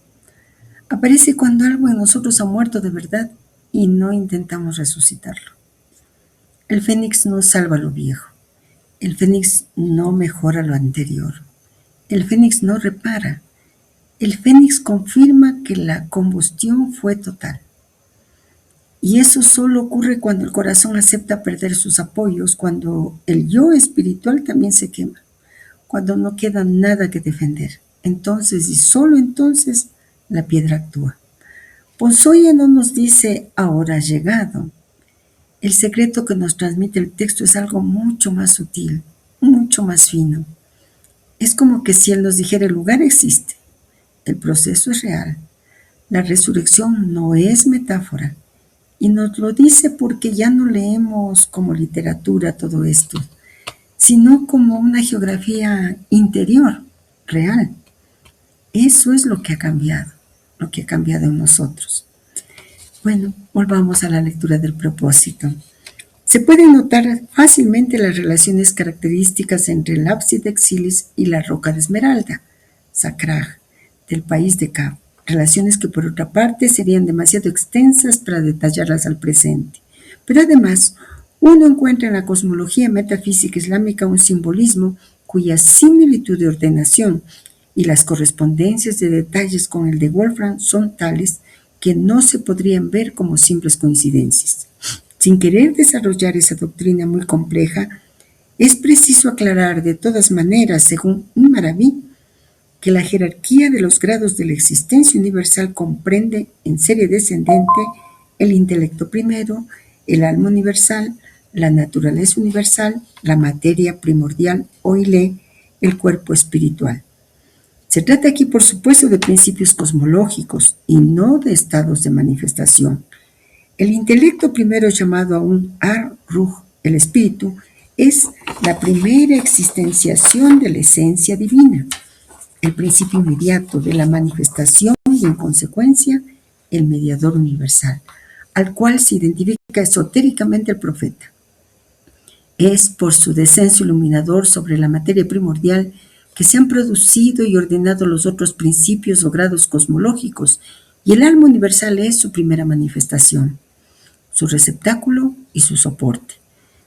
Aparece cuando algo en nosotros ha muerto de verdad y no intentamos resucitarlo. El fénix no salva lo viejo. El fénix no mejora lo anterior. El fénix no repara. El fénix confirma que la combustión fue total. Y eso solo ocurre cuando el corazón acepta perder sus apoyos, cuando el yo espiritual también se quema, cuando no queda nada que defender. entonces y solo entonces la piedra actúa. Ponzoya no nos dice ahora ha llegado. El secreto que nos transmite el texto es algo mucho más sutil, mucho más fino. Es como que si él nos dijera el lugar existe, el proceso es real, la resurrección no es metáfora. Y nos lo dice porque ya no leemos como literatura todo esto, sino como una geografía interior, real. Eso es lo que ha cambiado en nosotros. Bueno, volvamos a la lectura del propósito. Se pueden notar fácilmente las relaciones características entre el ábside exilis y la roca de esmeralda, Sacraj, del país de Cab, relaciones que por otra parte serían demasiado extensas para detallarlas al presente. Pero además, uno encuentra en la cosmología metafísica islámica un simbolismo cuya similitud de ordenación y las correspondencias de detalles con el de Wolfram son tales que no se podrían ver como simples coincidencias. Sin querer desarrollar esa doctrina muy compleja, es preciso aclarar de todas maneras, según Maraví, que la jerarquía de los grados de la existencia universal comprende en serie descendente el intelecto primero, el alma universal, la naturaleza universal, la materia primordial o ile, el cuerpo espiritual. Se trata aquí, por supuesto, de principios cosmológicos y no de estados de manifestación. El intelecto primero, llamado aún Ar-Ruh, el espíritu, es la primera existenciación de la esencia divina, el principio inmediato de la manifestación y, en consecuencia, el mediador universal, al cual se identifica esotéricamente el profeta. Es por su descenso iluminador sobre la materia primordial que se han producido y ordenado los otros principios o grados cosmológicos, y el alma universal es su primera manifestación, su receptáculo y su soporte.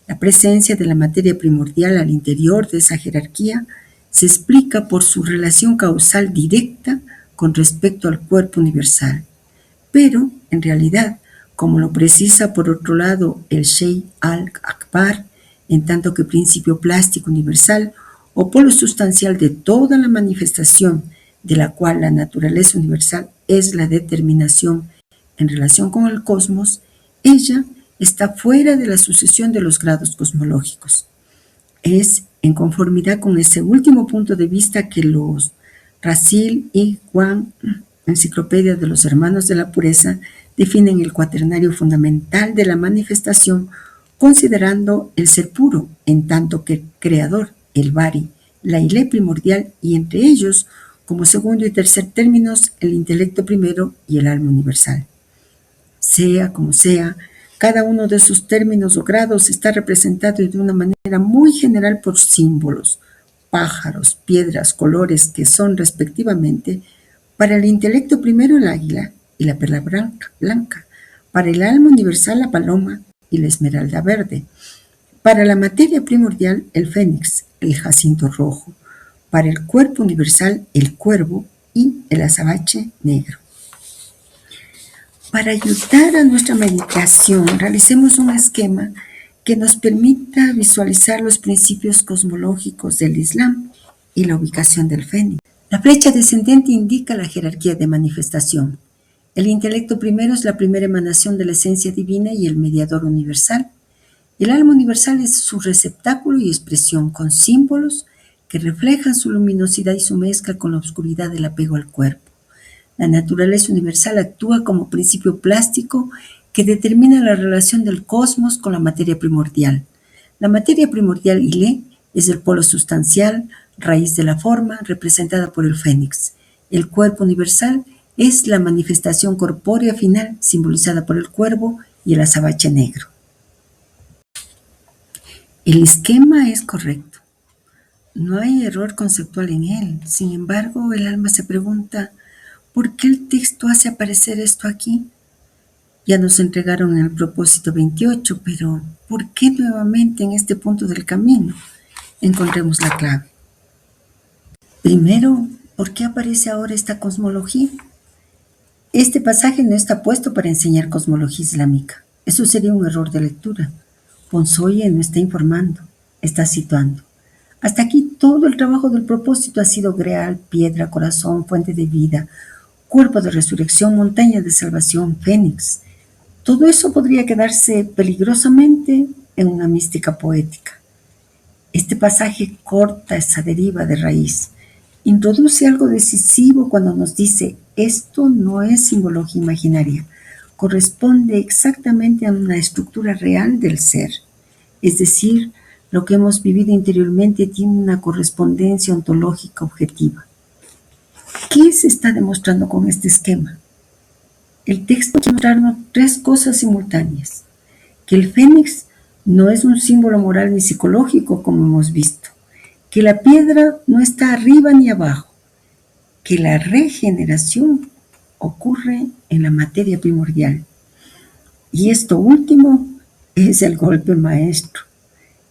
La presencia de la materia primordial al interior de esa jerarquía se explica por su relación causal directa con respecto al cuerpo universal. Pero, en realidad, como lo precisa por otro lado el Sheikh al-Akbar, en tanto que principio plástico universal o polo sustancial de toda la manifestación, de la cual la naturaleza universal es la determinación en relación con el cosmos, ella está fuera de la sucesión de los grados cosmológicos. Es en conformidad con ese último punto de vista que los Rasil y Juan, Enciclopedia de los Hermanos de la Pureza, definen el cuaternario fundamental de la manifestación, considerando el ser puro, en tanto que creador, el Bari, la ile primordial, y entre ellos, como segundo y tercer términos, el intelecto primero y el alma universal. Sea como sea, cada uno de sus términos o grados está representado de una manera muy general por símbolos, pájaros, piedras, colores, que son respectivamente, para el intelecto primero el águila y la perla blanca, para el alma universal la paloma y la esmeralda verde, para la materia primordial el fénix, el jacinto rojo, para el cuerpo universal el cuervo y el azabache negro. Para ayudar a nuestra meditación, realicemos un esquema que nos permita visualizar los principios cosmológicos del Islam y la ubicación del fénix. La flecha descendente indica la jerarquía de manifestación. El intelecto primero es la primera emanación de la esencia divina y el mediador universal. El alma universal es su receptáculo y expresión con símbolos que reflejan su luminosidad y su mezcla con la oscuridad del apego al cuerpo. La naturaleza universal actúa como principio plástico que determina la relación del cosmos con la materia primordial. La materia primordial ile es el polo sustancial, raíz de la forma, representada por el fénix. El cuerpo universal es la manifestación corpórea final, simbolizada por el cuervo y el azabache negro. El esquema es correcto. No hay error conceptual en él. Sin embargo, el alma se pregunta, ¿por qué el texto hace aparecer esto aquí? Ya nos entregaron el propósito 28, pero ¿por qué nuevamente en este punto del camino? Encontremos la clave. Primero, ¿por qué aparece ahora esta cosmología? Este pasaje no está puesto para enseñar cosmología islámica. Eso sería un error de lectura. Ponzoya no está informando, está situando. Hasta aquí todo el trabajo del propósito ha sido greal, piedra, corazón, fuente de vida, cuerpo de resurrección, montaña de salvación, fénix. Todo eso podría quedarse peligrosamente en una mística poética. Este pasaje corta esa deriva de raíz. Introduce algo decisivo cuando nos dice, esto no es simbología imaginaria, corresponde exactamente a una estructura real del ser. Es decir, lo que hemos vivido interiormente tiene una correspondencia ontológica objetiva. ¿Qué se está demostrando con este esquema? El texto quiere mostrarnos tres cosas simultáneas. Que el fénix no es un símbolo moral ni psicológico, como hemos visto. Que la piedra no está arriba ni abajo. Que la regeneración ocurre en la materia primordial. Y esto último es el golpe maestro,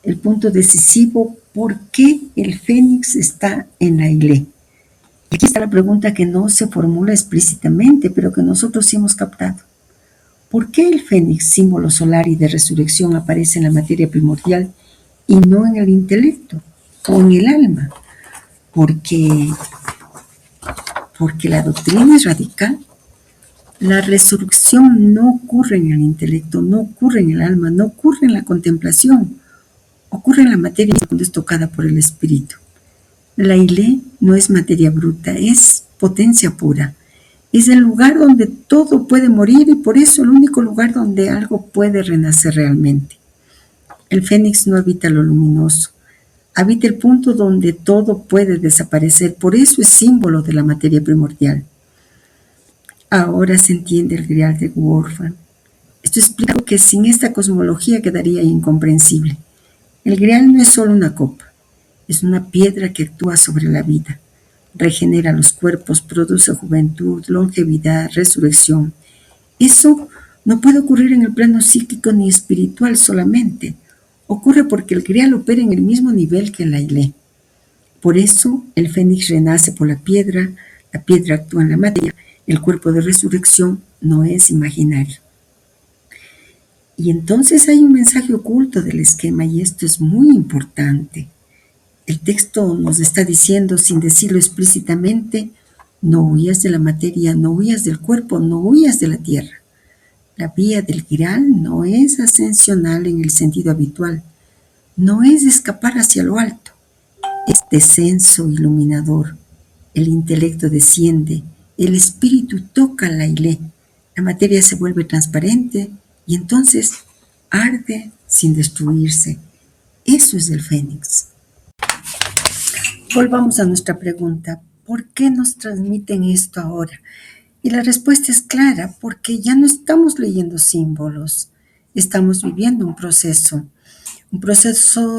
el punto decisivo, ¿por qué el fénix está en la Ilé? Aquí está la pregunta que no se formula explícitamente, pero que nosotros sí hemos captado. ¿Por qué el fénix, símbolo solar y de resurrección, aparece en la materia primordial y no en el intelecto o en el alma? Porque la doctrina es radical. La resurrección no ocurre en el intelecto, no ocurre en el alma, no ocurre en la contemplación. Ocurre en la materia cuando es tocada por el espíritu. La Ilé no es materia bruta, es potencia pura. Es el lugar donde todo puede morir y por eso el único lugar donde algo puede renacer realmente. El fénix no habita lo luminoso, habita el punto donde todo puede desaparecer, por eso es símbolo de la materia primordial. Ahora se entiende el grial de Wolfram. Esto explica que sin esta cosmología quedaría incomprensible. El grial no es solo una copa, es una piedra que actúa sobre la vida, regenera los cuerpos, produce juventud, longevidad, resurrección. Eso no puede ocurrir en el plano psíquico ni espiritual solamente, ocurre porque el grial opera en el mismo nivel que la Ilé. Por eso el fénix renace por la piedra actúa en la materia, el cuerpo de resurrección no es imaginario. Y entonces hay un mensaje oculto del esquema y esto es muy importante. El texto nos está diciendo, sin decirlo explícitamente, no huyas de la materia, no huyas del cuerpo, no huyas de la tierra. La vía del grial no es ascensional en el sentido habitual, no es escapar hacia lo alto, es descenso iluminador. El intelecto desciende, el espíritu toca la Ilé, la materia se vuelve transparente, y entonces arde sin destruirse. Eso es el fénix. Volvamos a nuestra pregunta. ¿Por qué nos transmiten esto ahora? Y la respuesta es clara, porque ya no estamos leyendo símbolos. Estamos viviendo un proceso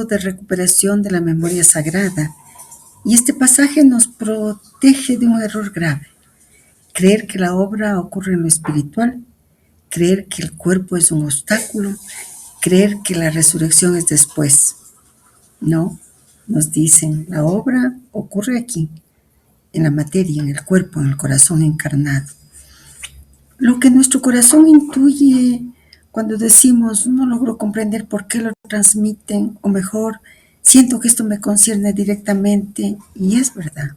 de recuperación de la memoria sagrada. Y este pasaje nos protege de un error grave. Creer que la obra ocurre en lo espiritual, creer que el cuerpo es un obstáculo, creer que la resurrección es después. No, nos dicen, la obra ocurre aquí, en la materia, en el cuerpo, en el corazón encarnado. Lo que nuestro corazón intuye cuando decimos, no logro comprender por qué lo transmiten, o mejor, siento que esto me concierne directamente, y es verdad.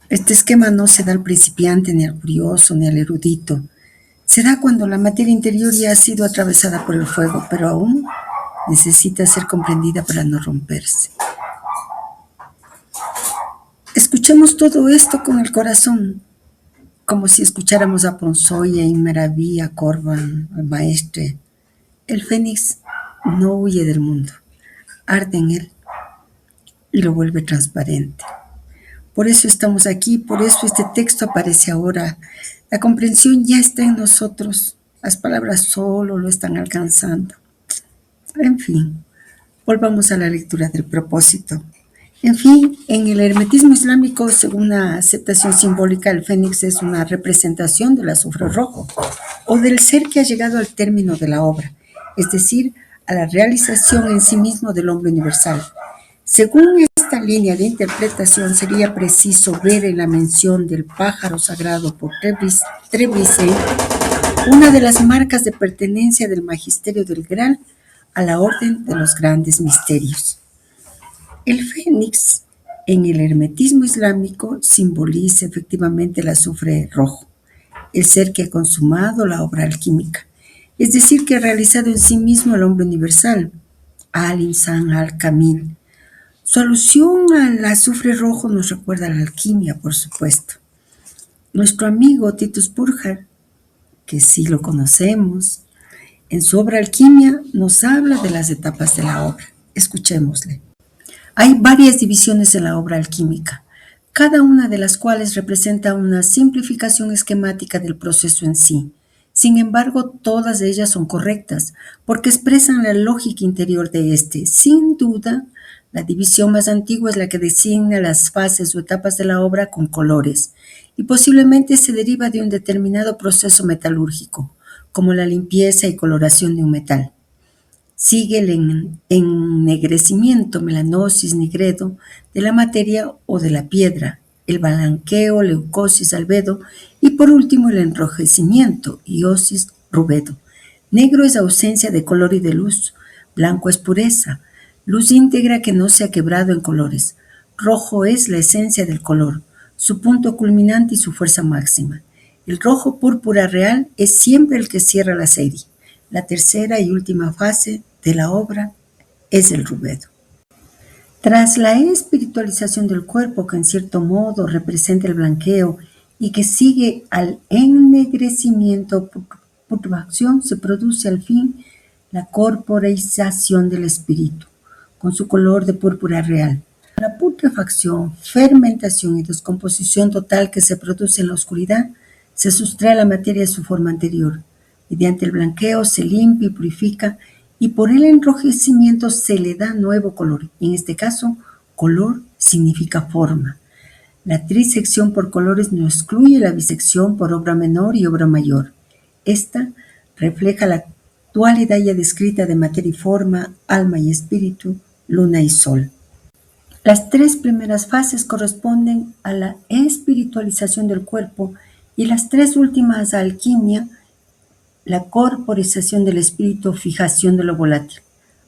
Este esquema no se da al principiante, ni al curioso, ni al erudito. Se da cuando la materia interior ya ha sido atravesada por el fuego, pero aún necesita ser comprendida para no romperse. Escuchemos todo esto con el corazón, como si escucháramos a Ponzoya, Inmeraví, a Corban, al maestre. El fénix no huye del mundo, arde en él y lo vuelve transparente. Por eso estamos aquí, por eso este texto aparece ahora. La comprensión ya está en nosotros, las palabras solo lo están alcanzando. En fin, volvamos a la lectura del propósito. En fin, en el hermetismo islámico, según la aceptación simbólica, el fénix es una representación del azufre rojo o del ser que ha llegado al término de la obra, es decir, a la realización en sí mismo del hombre universal. Según esta línea de interpretación, sería preciso ver en la mención del pájaro sagrado por Trebizond una de las marcas de pertenencia del magisterio del Graal a la orden de los grandes misterios. El fénix en el hermetismo islámico simboliza efectivamente el azufre rojo, el ser que ha consumado la obra alquímica, es decir, que ha realizado en sí mismo el hombre universal, al-Insan al-Kamil. Su alusión al azufre rojo nos recuerda a la alquimia, por supuesto. Nuestro amigo Titus Burckhardt, que sí lo conocemos, en su obra Alquimia nos habla de las etapas de la obra. Escuchémosle. Hay varias divisiones en la obra alquímica, cada una de las cuales representa una simplificación esquemática del proceso en sí. Sin embargo, todas ellas son correctas, porque expresan la lógica interior de este. Sin duda, la división más antigua es la que designa las fases o etapas de la obra con colores, y posiblemente se deriva de un determinado proceso metalúrgico, como la limpieza y coloración de un metal. Sigue el ennegrecimiento, melanosis, nigredo, de la materia o de la piedra, el blanqueo, leucosis, albedo, y por último el enrojecimiento, iosis, rubedo. Negro es ausencia de color y de luz, blanco es pureza, luz íntegra que no se ha quebrado en colores. Rojo es la esencia del color, su punto culminante y su fuerza máxima. El rojo púrpura real es siempre el que cierra la serie. La tercera y última fase de la obra es el rubedo. Tras la espiritualización del cuerpo, que en cierto modo representa el blanqueo y que sigue al ennegrecimiento o putrefacción, se produce al fin la corporeización del espíritu, con su color de púrpura real. La putrefacción, fermentación y descomposición total que se produce en la oscuridad, se sustrae a la materia de su forma anterior. Mediante el blanqueo se limpia y purifica, y por el enrojecimiento se le da nuevo color. En este caso, color significa forma. La trisección por colores no excluye la bisección por obra menor y obra mayor. Esta refleja la dualidad ya descrita de materia y forma, alma y espíritu, luna y sol. Las tres primeras fases corresponden a la espiritualización del cuerpo y las tres últimas a alquimia, la corporización del espíritu, fijación de lo volátil.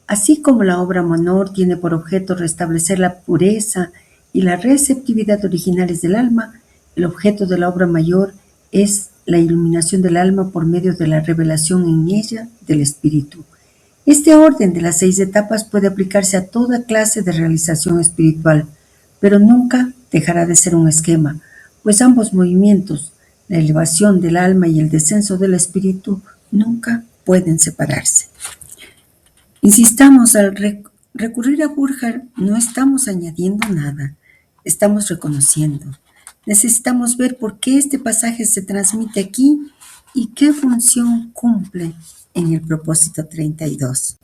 Así como la obra menor tiene por objeto restablecer la pureza y la receptividad originales del alma, el objeto de la obra mayor es la iluminación del alma por medio de la revelación en ella del espíritu. Este orden de las 6 etapas puede aplicarse a toda clase de realización espiritual, pero nunca dejará de ser un esquema, pues ambos movimientos, la elevación del alma y el descenso del espíritu, nunca pueden separarse. Insistamos, al recurrir a Burckhardt no estamos añadiendo nada, estamos reconociendo. Necesitamos ver por qué este pasaje se transmite aquí y qué función cumple en el propósito 32.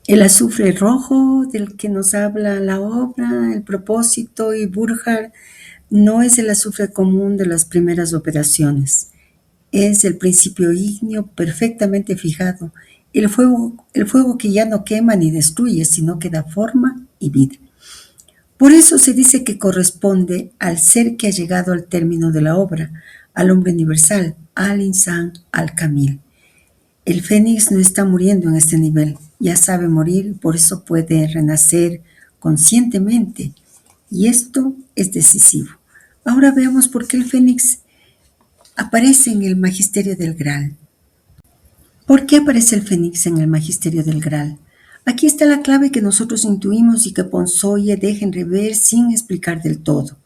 El azufre rojo del que nos habla la obra, el propósito y Burckhardt, no es el azufre común de las primeras operaciones. Es el principio ígneo perfectamente fijado, el fuego que ya no quema ni destruye, sino que da forma y vida. Por eso se dice que corresponde al ser que ha llegado al término de la obra, al hombre universal, al-Insan al-Kamil. El fénix no está muriendo en este nivel, ya sabe morir, por eso puede renacer conscientemente, y esto es decisivo. Ahora veamos por qué el fénix aparece en el magisterio del Graal. ¿Por qué aparece el fénix en el magisterio del Graal? Aquí está la clave que nosotros intuimos y que Ponzoye deja entrever sin explicar del todo.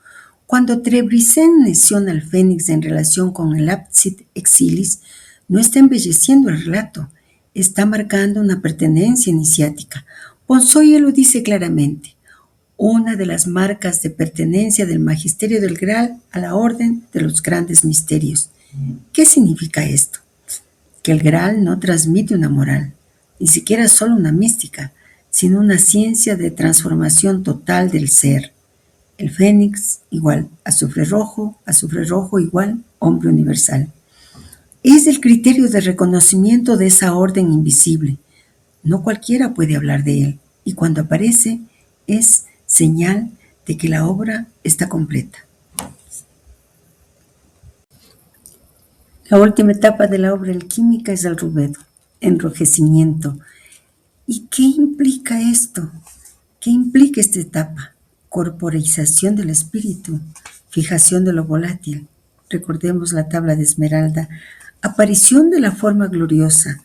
Cuando Trebrizhen menciona al fénix en relación con el Apsit Exilis, no está embelleciendo el relato, está marcando una pertenencia iniciática. Ponzoye lo dice claramente. Una de las marcas de pertenencia del magisterio del Graal a la orden de los grandes misterios. ¿Qué significa esto? Que el Graal no transmite una moral, ni siquiera solo una mística, sino una ciencia de transformación total del ser. El fénix igual azufre rojo igual hombre universal. Es el criterio de reconocimiento de esa orden invisible. No cualquiera puede hablar de él, y cuando aparece es señal de que la obra está completa. La última etapa de la obra alquímica es el rubedo, enrojecimiento. ¿Y qué implica esto? ¿Qué implica esta etapa? Corporización del espíritu, fijación de lo volátil. Recordemos la tabla de Esmeralda. Aparición de la forma gloriosa.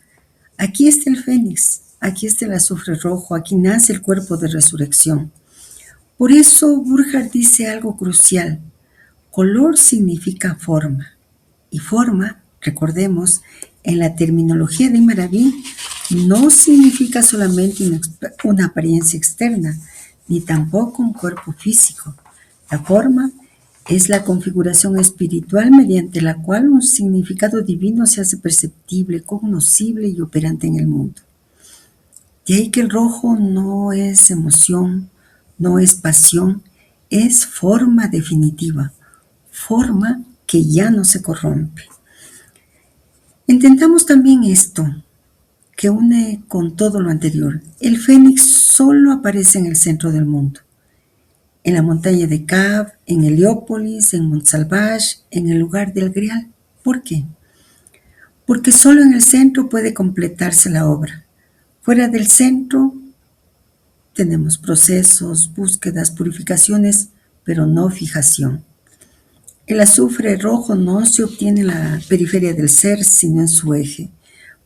Aquí está el fénix, aquí está el azufre rojo, aquí nace el cuerpo de resurrección. Por eso Burckhardt dice algo crucial. Color significa forma. Y forma, recordemos, en la terminología de Maraví, no significa solamente una apariencia externa, ni tampoco un cuerpo físico. La forma es la configuración espiritual mediante la cual un significado divino se hace perceptible, cognoscible y operante en el mundo. De ahí que el rojo no es emoción, no es pasión, es forma definitiva, forma que ya no se corrompe. Entendamos también esto, que une con todo lo anterior. El fénix solo aparece en el centro del mundo, en la montaña de Cab, en Heliópolis, en Montsalvage, en el lugar del Grial. ¿Por qué? Porque solo en el centro puede completarse la obra. Fuera del centro tenemos procesos, búsquedas, purificaciones, pero no fijación. El azufre rojo no se obtiene en la periferia del ser, sino en su eje.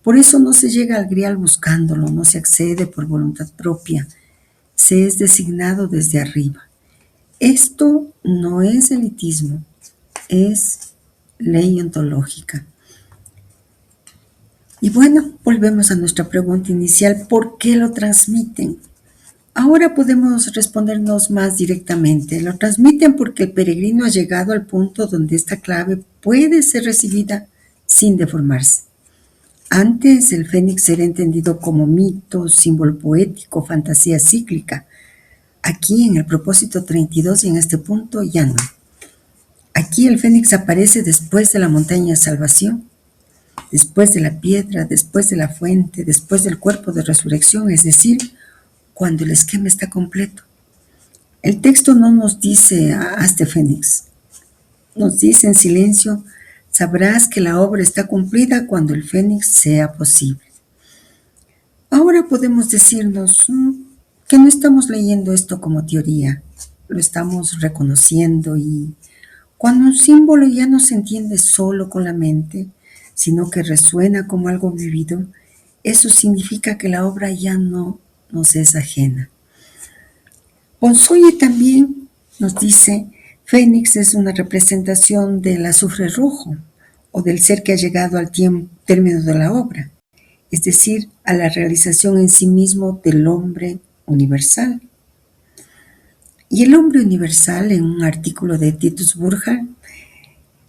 Por eso no se llega al grial buscándolo, no se accede por voluntad propia, se es designado desde arriba. Esto no es elitismo, es ley ontológica. Y bueno, volvemos a nuestra pregunta inicial, ¿por qué lo transmiten? Ahora podemos respondernos más directamente. Lo transmiten porque el peregrino ha llegado al punto donde esta clave puede ser recibida sin deformarse. Antes el fénix era entendido como mito, símbolo poético, fantasía cíclica. Aquí en el propósito 32 y en este punto ya no. Aquí el fénix aparece después de la montaña de salvación, después de la piedra, después de la fuente, después del cuerpo de resurrección, es decir, cuando el esquema está completo. El texto no nos dice hazte fénix, nos dice en silencio, sabrás que la obra está cumplida cuando el fénix sea posible. Ahora podemos decirnos que no estamos leyendo esto como teoría, lo estamos reconociendo y cuando un símbolo ya no se entiende solo con la mente, sino que resuena como algo vivido, eso significa que la obra ya no nos es ajena. Ponsoye también nos dice, fénix es una representación del azufre rojo o del ser que ha llegado al término de la obra, es decir, a la realización en sí mismo del hombre universal. Y el hombre universal, en un artículo de Titus Burckhardt,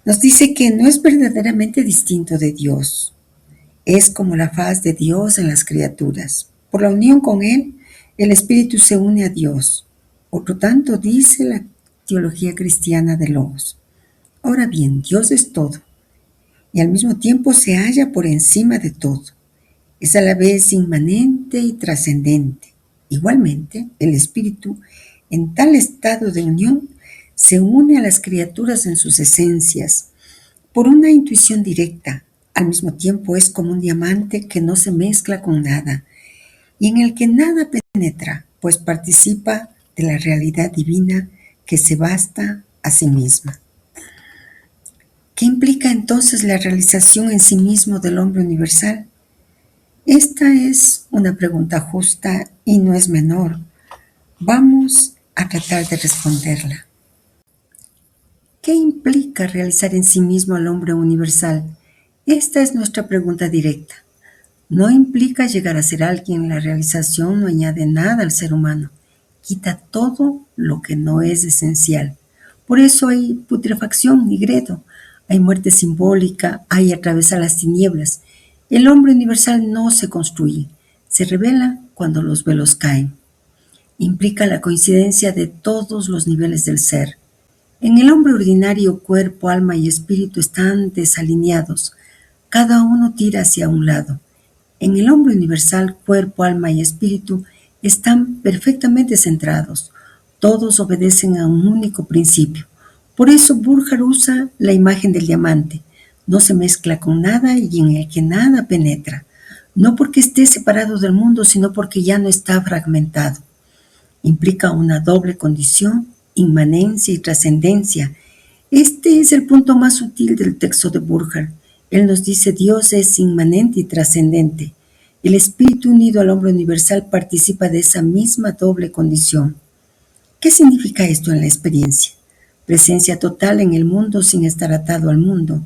nos dice que no es verdaderamente distinto de Dios, es como la faz de Dios en las criaturas. Por la unión con Él, el espíritu se une a Dios. Otro tanto dice la teología cristiana de Logos. Ahora bien, Dios es todo y al mismo tiempo se halla por encima de todo. Es a la vez inmanente y trascendente. Igualmente, el espíritu, en tal estado de unión, se une a las criaturas en sus esencias por una intuición directa. Al mismo tiempo es como un diamante que no se mezcla con nada y en el que nada penetra, pues participa de la realidad divina que se basta a sí misma. ¿Qué implica entonces la realización en sí mismo del hombre universal? Esta es una pregunta justa y no es menor. Vamos a tratar de responderla. ¿Qué implica realizar en sí mismo al hombre universal? Esta es nuestra pregunta directa. No implica llegar a ser alguien, la realización no añade nada al ser humano, quita todo lo que no es esencial. Por eso hay putrefacción y gredo, hay muerte simbólica, hay atravesar las tinieblas. El hombre universal no se construye, se revela cuando los velos caen. Implica la coincidencia de todos los niveles del ser. En el hombre ordinario, cuerpo, alma y espíritu están desalineados, cada uno tira hacia un lado. En el hombre universal, cuerpo, alma y espíritu están perfectamente centrados. Todos obedecen a un único principio. Por eso Burckhardt usa la imagen del diamante. No se mezcla con nada y en el que nada penetra. No porque esté separado del mundo, sino porque ya no está fragmentado. Implica una doble condición, inmanencia y trascendencia. Este es el punto más sutil del texto de Burckhardt. Él nos dice: Dios es inmanente y trascendente. El espíritu unido al hombre universal participa de esa misma doble condición. ¿Qué significa esto en la experiencia? Presencia total en el mundo sin estar atado al mundo.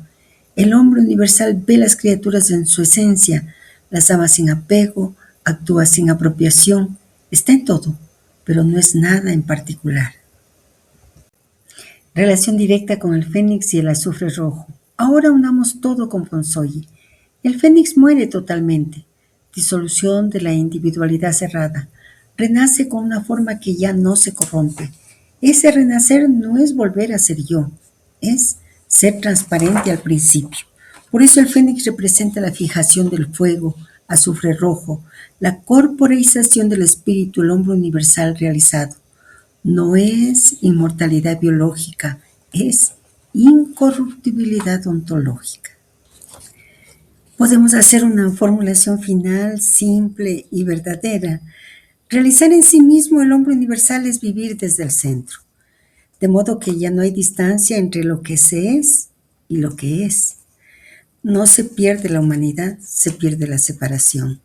El hombre universal ve las criaturas en su esencia, las ama sin apego, actúa sin apropiación, está en todo, pero no es nada en particular. Relación directa con el fénix y el azufre rojo. Ahora unamos todo con Ponzoyi. El fénix muere totalmente. Disolución de la individualidad cerrada. Renace con una forma que ya no se corrompe. Ese renacer no es volver a ser yo, es ser transparente al principio. Por eso el fénix representa la fijación del fuego, azufre rojo, la corporeización del espíritu, el hombre universal realizado. No es inmortalidad biológica, es incorruptibilidad ontológica. Podemos hacer una formulación final simple y verdadera. Realizar en sí mismo el hombre universal es vivir desde el centro, de modo que ya no hay distancia entre lo que se es y lo que es. No se pierde la humanidad, se pierde la separación.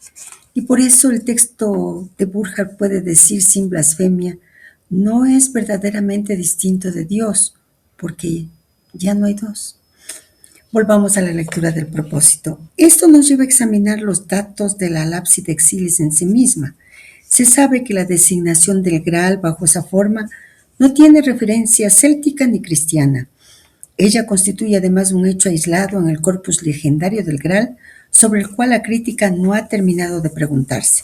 Y por eso el texto de Burckhardt puede decir sin blasfemia: no es verdaderamente distinto de Dios, porque ya no hay dos. Volvamos a la lectura del propósito. Esto nos lleva a examinar los datos de la lapsis de exilis en sí misma. Se sabe que la designación del Graal bajo esa forma no tiene referencia céltica ni cristiana. Ella constituye además un hecho aislado en el corpus legendario del Graal, sobre el cual la crítica no ha terminado de preguntarse.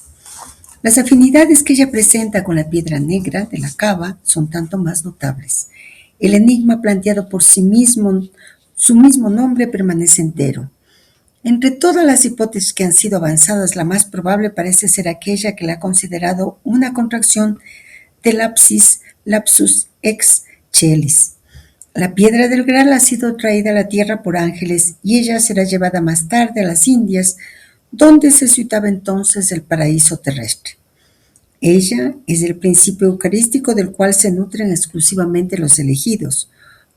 Las afinidades que ella presenta con la piedra negra de la cava son tanto más notables. El enigma planteado por sí mismo, su mismo nombre permanece entero. Entre todas las hipótesis que han sido avanzadas, la más probable parece ser aquella que la ha considerado una contracción de lapsus ex chelis. La piedra del Graal ha sido traída a la tierra por ángeles y ella será llevada más tarde a las Indias, donde se situaba entonces el paraíso terrestre. Ella es el principio eucarístico del cual se nutren exclusivamente los elegidos.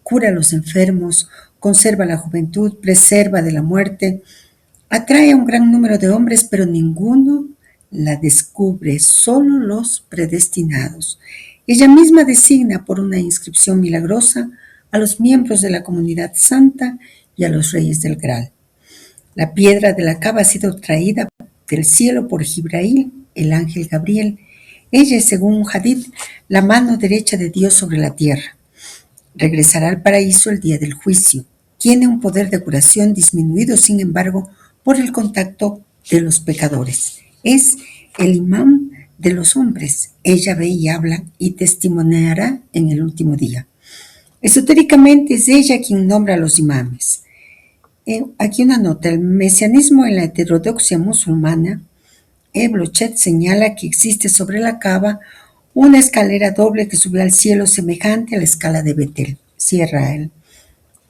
Cura a los enfermos, conserva la juventud, preserva de la muerte, atrae a un gran número de hombres, pero ninguno la descubre, solo los predestinados. Ella misma designa por una inscripción milagrosa a los miembros de la comunidad santa y a los reyes del Graal. La piedra de la cava ha sido traída del cielo por Jibrail, el ángel Gabriel. Ella es, según un hadith, la mano derecha de Dios sobre la tierra. Regresará al paraíso el día del juicio. Tiene un poder de curación disminuido, sin embargo, por el contacto de los pecadores. Es el imán de los hombres. Ella ve y habla y testimoniará en el último día. Esotéricamente es ella quien nombra a los imames. Aquí una nota: el mesianismo en la heterodoxia musulmana, Blochet señala que existe sobre la cava una escalera doble que sube al cielo semejante a la escala de Betel. Cierra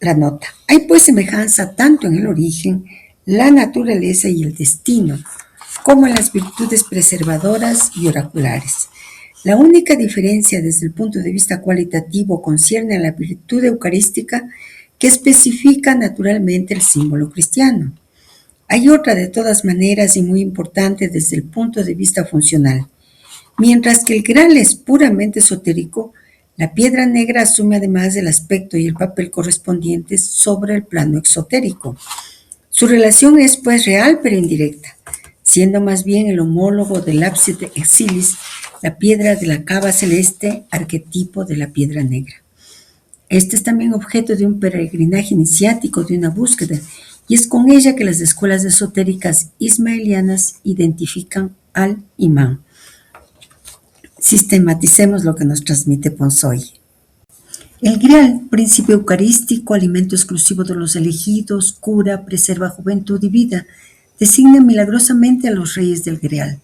la nota. Hay pues semejanza tanto en el origen, la naturaleza y el destino, como en las virtudes preservadoras y oraculares. La única diferencia desde el punto de vista cualitativo concierne a la virtud eucarística, que especifica naturalmente el símbolo cristiano. Hay otra de todas maneras y muy importante desde el punto de vista funcional. Mientras que el Graal es puramente esotérico, la piedra negra asume además el aspecto y el papel correspondientes sobre el plano exotérico. Su relación es pues real pero indirecta, siendo más bien el homólogo del lapsis de exilis, la piedra de la cava celeste, arquetipo de la piedra negra. Este es también objeto de un peregrinaje iniciático, de una búsqueda, y es con ella que las escuelas esotéricas ismaelianas identifican al imán. Sistematicemos lo que nos transmite Ponzoyi. El Graal, principio eucarístico, alimento exclusivo de los elegidos, cura, preserva juventud y vida, designa milagrosamente a los reyes del Graal.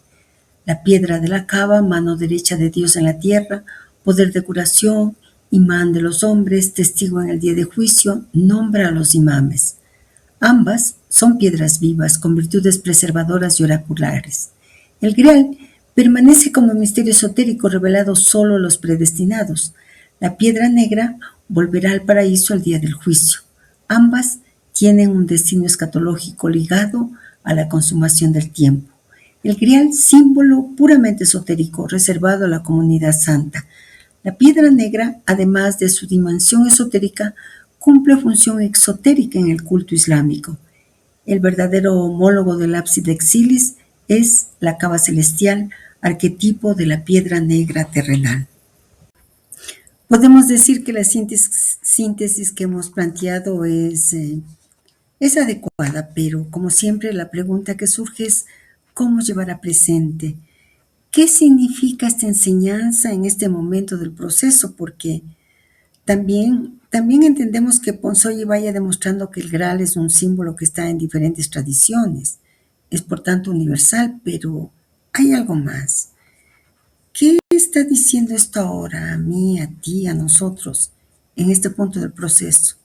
La piedra de la cava, mano derecha de Dios en la tierra, poder de curación, imán de los hombres, testigo en el día de juicio, nombra a los imames. Ambas son piedras vivas con virtudes preservadoras y oraculares. El Graal Permanece como misterio esotérico revelado solo a los predestinados. La piedra negra volverá al paraíso el día del juicio. Ambas tienen un destino escatológico ligado a la consumación del tiempo. El grial, símbolo puramente esotérico, reservado a la comunidad santa. La piedra negra, además de su dimensión esotérica, cumple función exotérica en el culto islámico. El verdadero homólogo del ábside exilis es la cava celestial, arquetipo de la piedra negra terrenal. Podemos decir que la síntesis que hemos planteado es adecuada, pero como siempre la pregunta que surge es ¿cómo llevar a presente? ¿Qué significa esta enseñanza en este momento del proceso? Porque también entendemos que Ponzoña vaya demostrando que el Graal es un símbolo que está en diferentes tradiciones, es por tanto universal, pero hay algo más. ¿Qué está diciendo esto ahora a mí, a ti, a nosotros, en este punto del proceso?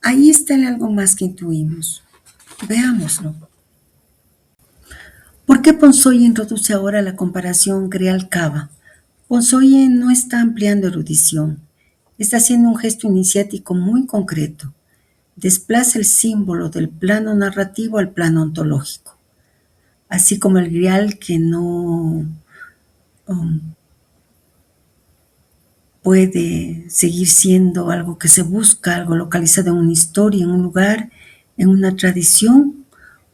Ahí está el algo más que intuimos. Veámoslo. ¿Por qué Ponzoña introduce ahora la comparación Greal-Cava? Ponzoña no está ampliando erudición, está haciendo un gesto iniciático muy concreto. Desplaza el símbolo del plano narrativo al plano ontológico. Así como el Grial que no puede seguir siendo algo que se busca, algo localizado en una historia, en un lugar, en una tradición,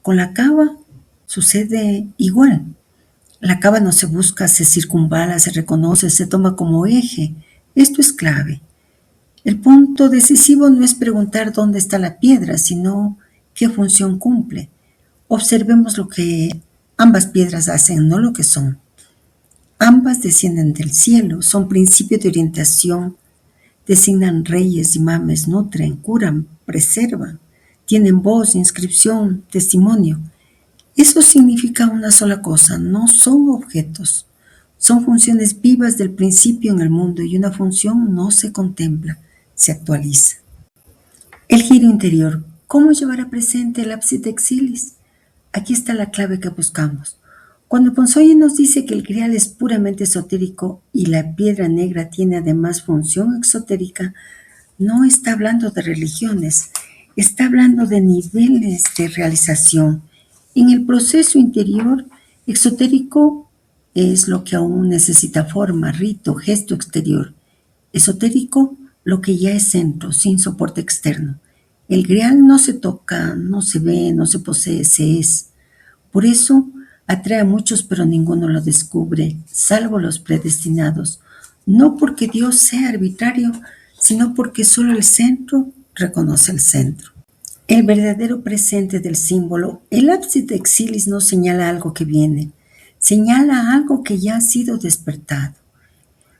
con la cava sucede igual. La cava no se busca, se circunvala, se reconoce, se toma como eje. Esto es clave. El punto decisivo no es preguntar dónde está la piedra, sino qué función cumple. Observemos lo que ambas piedras hacen, no lo que son. Ambas descienden del cielo, son principios de orientación, designan reyes, imames, nutren, curan, preservan, tienen voz, inscripción, testimonio. Eso significa una sola cosa, no son objetos, son funciones vivas del principio en el mundo y una función no se contempla, se actualiza. El giro interior, ¿cómo llevar a presente el ábside exilis? Aquí está la clave que buscamos. Cuando Ponzoña nos dice que el grial es puramente esotérico y la piedra negra tiene además función exotérica, no está hablando de religiones, está hablando de niveles de realización. En el proceso interior, exotérico es lo que aún necesita forma, rito, gesto exterior. Esotérico, lo que ya es centro, sin soporte externo. El grial no se toca, no se ve, no se posee, se es. Por eso, atrae a muchos, pero ninguno lo descubre, salvo los predestinados, no porque Dios sea arbitrario, sino porque solo el centro reconoce el centro. El verdadero presente del símbolo, el ábside exilis no señala algo que viene, señala algo que ya ha sido despertado.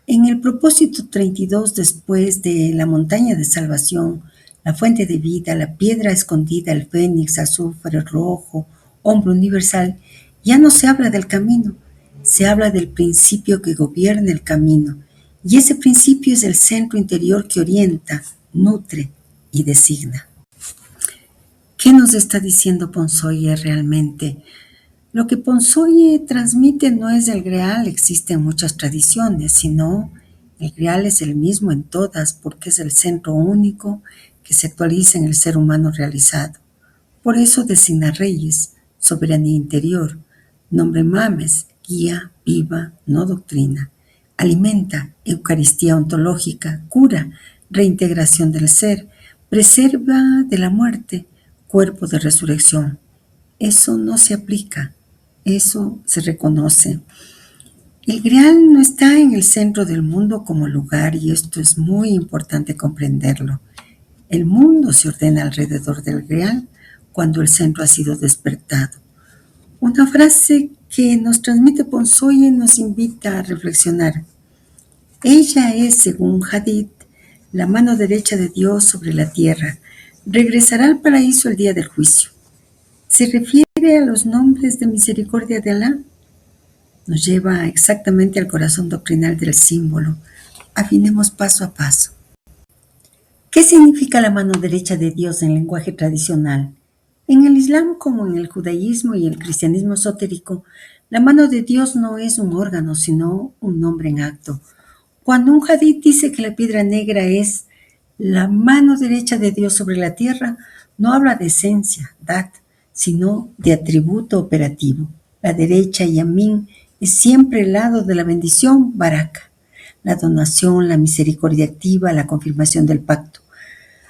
En el propósito 32, después de la montaña de salvación, la fuente de vida, la piedra escondida, el fénix, azufre rojo, hombre universal, ya no se habla del camino, se habla del principio que gobierna el camino, y ese principio es el centro interior que orienta, nutre y designa. ¿Qué nos está diciendo Ponzoña realmente? Lo que Ponzoña transmite no es el Grial, existen muchas tradiciones, sino el Grial es el mismo en todas porque es el centro único que se actualiza en el ser humano realizado. Por eso designa reyes, soberanía interior, nombre mames, guía, viva, no doctrina, alimenta, Eucaristía ontológica, cura, reintegración del ser, preserva de la muerte, cuerpo de resurrección. Eso no se aplica, eso se reconoce. El Grial no está en el centro del mundo como lugar y esto es muy importante comprenderlo. El mundo se ordena alrededor del Grial cuando el centro ha sido despertado. Una frase que nos transmite Ponzoña nos invita a reflexionar. Ella es, según Hadith, la mano derecha de Dios sobre la tierra. Regresará al paraíso el día del juicio. ¿Se refiere a los nombres de misericordia de Alá? Nos lleva exactamente al corazón doctrinal del símbolo. Afinemos paso a paso. ¿Qué significa la mano derecha de Dios en lenguaje tradicional? En el Islam, como en el judaísmo y el cristianismo esotérico, La mano de Dios no es un órgano, sino un nombre en acto. Cuando un hadith dice que la piedra negra es la mano derecha de Dios sobre la tierra, no habla de esencia, dat, sino de atributo operativo. La derecha, yamin, es siempre el lado de la bendición, baraka, la donación, la misericordia activa, la confirmación del pacto.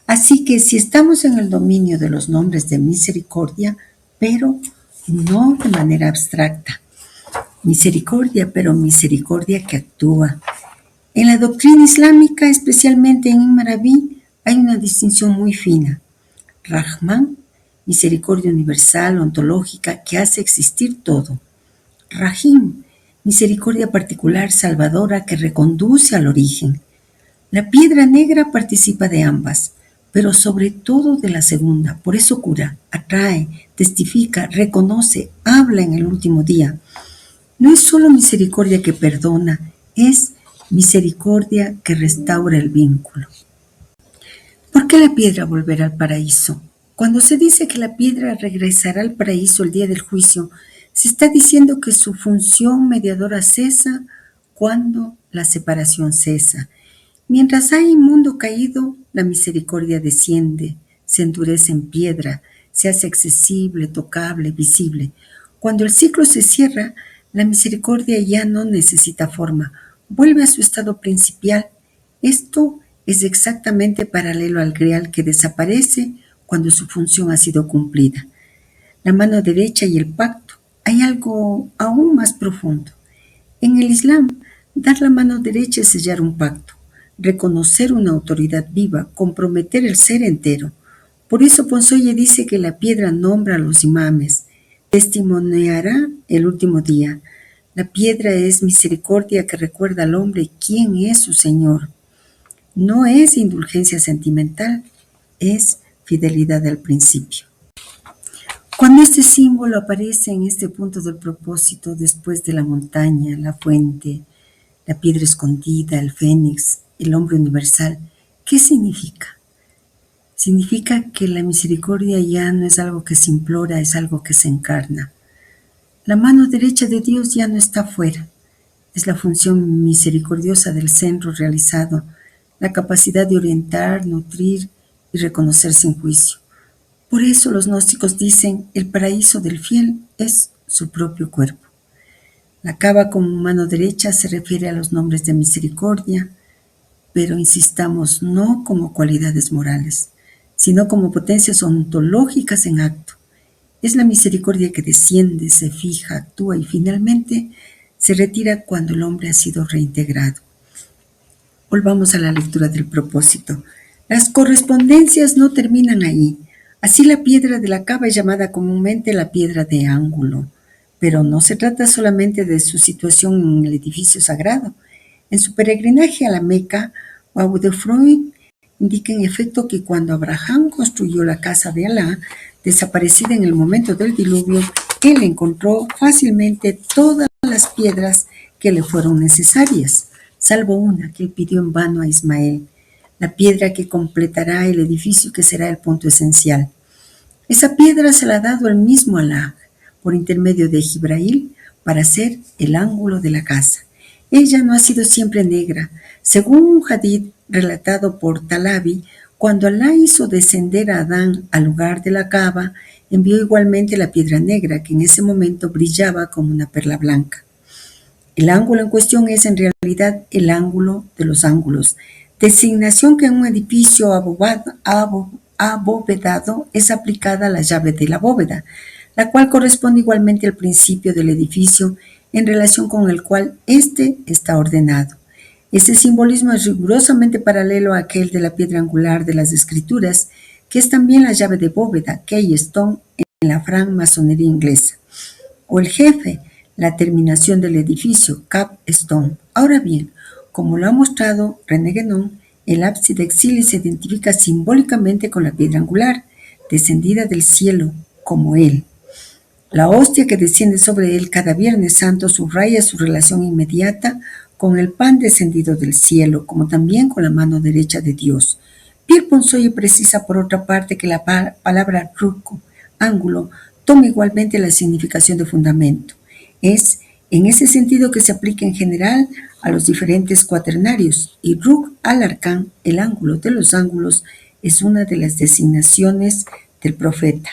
Así que si estamos en el dominio de los nombres de misericordia, pero no de manera abstracta. Misericordia, pero misericordia que actúa. En la doctrina islámica, especialmente en Ibn Arabi, hay una distinción muy fina. Rahman, misericordia universal, ontológica, que hace existir todo. Rahim, misericordia particular, salvadora, que reconduce al origen. La piedra negra participa de ambas, pero sobre todo de la segunda. Por eso cura, atrae, testifica, reconoce, habla en el último día. No es solo misericordia que perdona, es misericordia que restaura el vínculo. ¿Por qué la piedra volverá al paraíso? Cuando se dice que la piedra regresará al paraíso el día del juicio, se está diciendo que su función mediadora cesa cuando la separación cesa. Mientras hay mundo caído, la misericordia desciende, se endurece en piedra, se hace accesible, tocable, visible. Cuando el ciclo se cierra, la misericordia ya no necesita forma, vuelve a su estado principal. Esto es exactamente paralelo al Grial que desaparece cuando su función ha sido cumplida. La mano derecha y el pacto. Hay algo aún más profundo. En el Islam, dar la mano derecha es sellar un pacto, reconocer una autoridad viva, comprometer el ser entero. Por eso Ponsoye dice que la piedra nombra a los imames, testimoniará el último día. La piedra es misericordia que recuerda al hombre quién es su Señor. No es indulgencia sentimental, es fidelidad al principio. Cuando este símbolo aparece en este punto del propósito, después de la montaña, la fuente, la piedra escondida, el fénix, el hombre universal, ¿qué significa? Significa que la misericordia ya no es algo que se implora, es algo que se encarna. La mano derecha de Dios ya no está fuera, es la función misericordiosa del centro realizado, la capacidad de orientar, nutrir y reconocer sin juicio. Por eso los gnósticos dicen, el paraíso del fiel es su propio cuerpo. La Kaaba como mano derecha se refiere a los nombres de misericordia, pero insistamos, no como cualidades morales, sino como potencias ontológicas en acto. Es la misericordia que desciende, se fija, actúa y finalmente se retira cuando el hombre ha sido reintegrado. Volvamos a la lectura del propósito. Las correspondencias no terminan ahí. Así la piedra de la Kaaba es llamada comúnmente la piedra de ángulo, pero no se trata solamente de su situación en el edificio sagrado. En su peregrinaje a la Meca, Abu de Freud indica en efecto que cuando Abraham construyó la casa de Alá, desaparecida en el momento del diluvio, él encontró fácilmente todas las piedras que le fueron necesarias, salvo una que él pidió en vano a Ismael, la piedra que completará el edificio que será el punto esencial. Esa piedra se la ha dado el mismo Alá, por intermedio de Jibrail, para ser el ángulo de la casa. Ella no ha sido siempre negra. Según un hadith relatado por Talabi, cuando Alá hizo descender a Adán al lugar de la Kaaba, envió igualmente la piedra negra, que en ese momento brillaba como una perla blanca. El ángulo en cuestión es en realidad el ángulo de los ángulos, designación que en un edificio abovedado es aplicada a la llave de la bóveda, la cual corresponde igualmente al principio del edificio en relación con el cual éste está ordenado. Este simbolismo es rigurosamente paralelo a aquel de la piedra angular de las Escrituras, que es también la llave de bóveda, keystone, en la francmasonería inglesa, o el jefe, la terminación del edificio, capstone. Ahora bien, como lo ha mostrado René Guénon, el ábside exili se identifica simbólicamente con la piedra angular, descendida del cielo, como él. La hostia que desciende sobre él cada Viernes Santo subraya su relación inmediata con el pan descendido del cielo, como también con la mano derecha de Dios. Pierre Ponsoye precisa por otra parte que la palabra ruco, ángulo, toma igualmente la significación de fundamento. Es en ese sentido que se aplica en general a los diferentes cuaternarios, y Ruk al-Arkan, el ángulo de los ángulos, es una de las designaciones del profeta.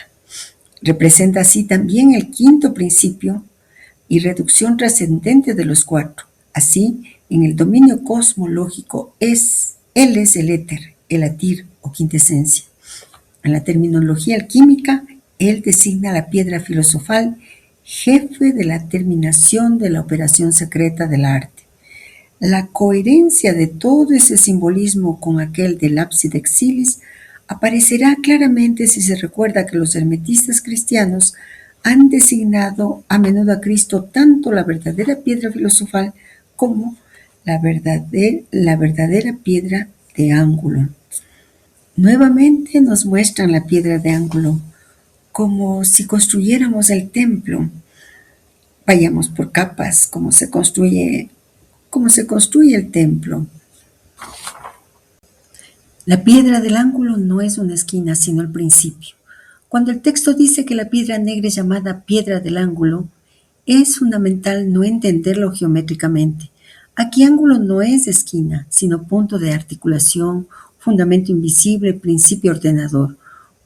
Representa así también el quinto principio y reducción trascendente de los cuatro. Así, en el dominio cosmológico, él es el éter, el atir o quintesencia. En la terminología alquímica, él designa la piedra filosofal, jefe de la terminación de la operación secreta del arte. La coherencia de todo ese simbolismo con aquel del ábside exilis aparecerá claramente si se recuerda que los hermetistas cristianos han designado a menudo a Cristo tanto la verdadera piedra filosofal como la verdadera piedra de ángulo. Nuevamente nos muestran la piedra de ángulo como si construyéramos el templo. Vayamos por capas, como se construye el templo. La piedra del ángulo no es una esquina, sino el principio. Cuando el texto dice que la piedra negra es llamada piedra del ángulo, es fundamental no entenderlo geométricamente. Aquí ángulo no es esquina, sino punto de articulación, fundamento invisible, principio ordenador.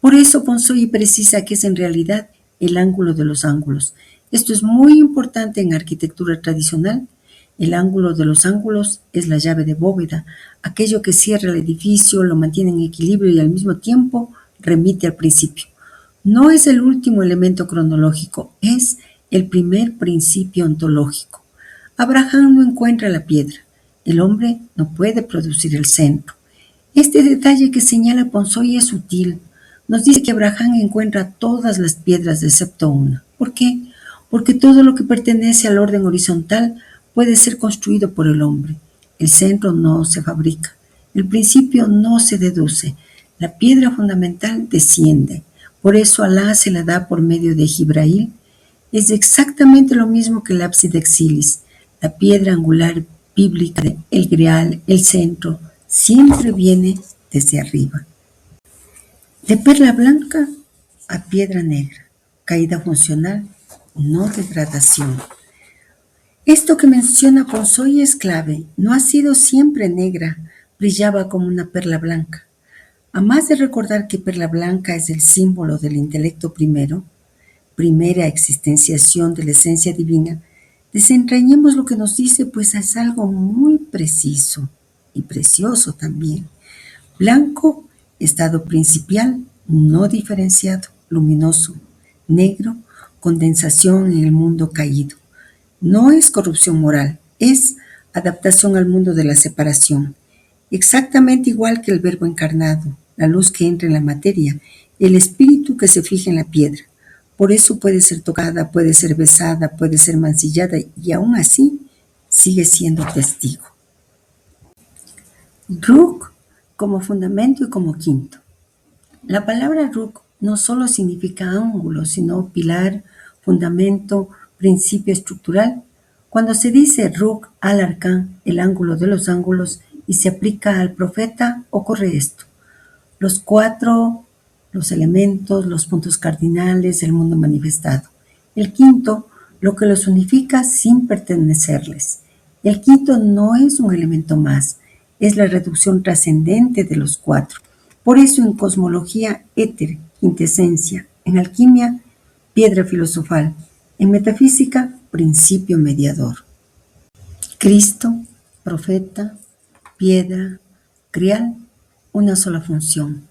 Por eso Ponzoi precisa que es en realidad el ángulo de los ángulos. Esto es muy importante en arquitectura tradicional. El ángulo de los ángulos es la llave de bóveda, aquello que cierra el edificio, lo mantiene en equilibrio y al mismo tiempo remite al principio. No es el último elemento cronológico, es el primer principio ontológico. Abraham no encuentra la piedra. El hombre no puede producir el centro. Este detalle que señala Ponzoi es sutil. Nos dice que Abraham encuentra todas las piedras excepto una. ¿Por qué? Porque todo lo que pertenece al orden horizontal puede ser construido por el hombre. El centro no se fabrica. El principio no se deduce. La piedra fundamental desciende. Por eso Alá se la da por medio de Jibrail. Es exactamente lo mismo que el ábside exilis. La piedra angular bíblica, el grial, el centro, siempre viene desde arriba. De perla blanca a piedra negra. Caída funcional, no degradación. Esto que menciona Ponzoi es clave. No ha sido siempre negra, brillaba como una perla blanca. A más de recordar que perla blanca es el símbolo del intelecto primero, primera existenciación de la esencia divina, desentrañemos lo que nos dice, pues es algo muy preciso y precioso también. Blanco, estado principial, no diferenciado, luminoso. Negro, condensación en el mundo caído. No es corrupción moral, es adaptación al mundo de la separación. Exactamente igual que el verbo encarnado, la luz que entra en la materia, el espíritu que se fija en la piedra. Por eso puede ser tocada, puede ser besada, puede ser mancillada y aún así sigue siendo testigo. Ruk como fundamento y como quinto. La palabra Ruk no solo significa ángulo, sino pilar, fundamento, principio estructural. Cuando se dice Ruk al-Arkan, el ángulo de los ángulos, y se aplica al profeta, ocurre esto. Los cuatro, los elementos, los puntos cardinales, el mundo manifestado. El quinto, lo que los unifica sin pertenecerles. El quinto no es un elemento más, es la reducción trascendente de los cuatro. Por eso en cosmología, éter, quintesencia, en alquimia, piedra filosofal, en metafísica, principio mediador. Cristo, profeta, piedra, grial, una sola función.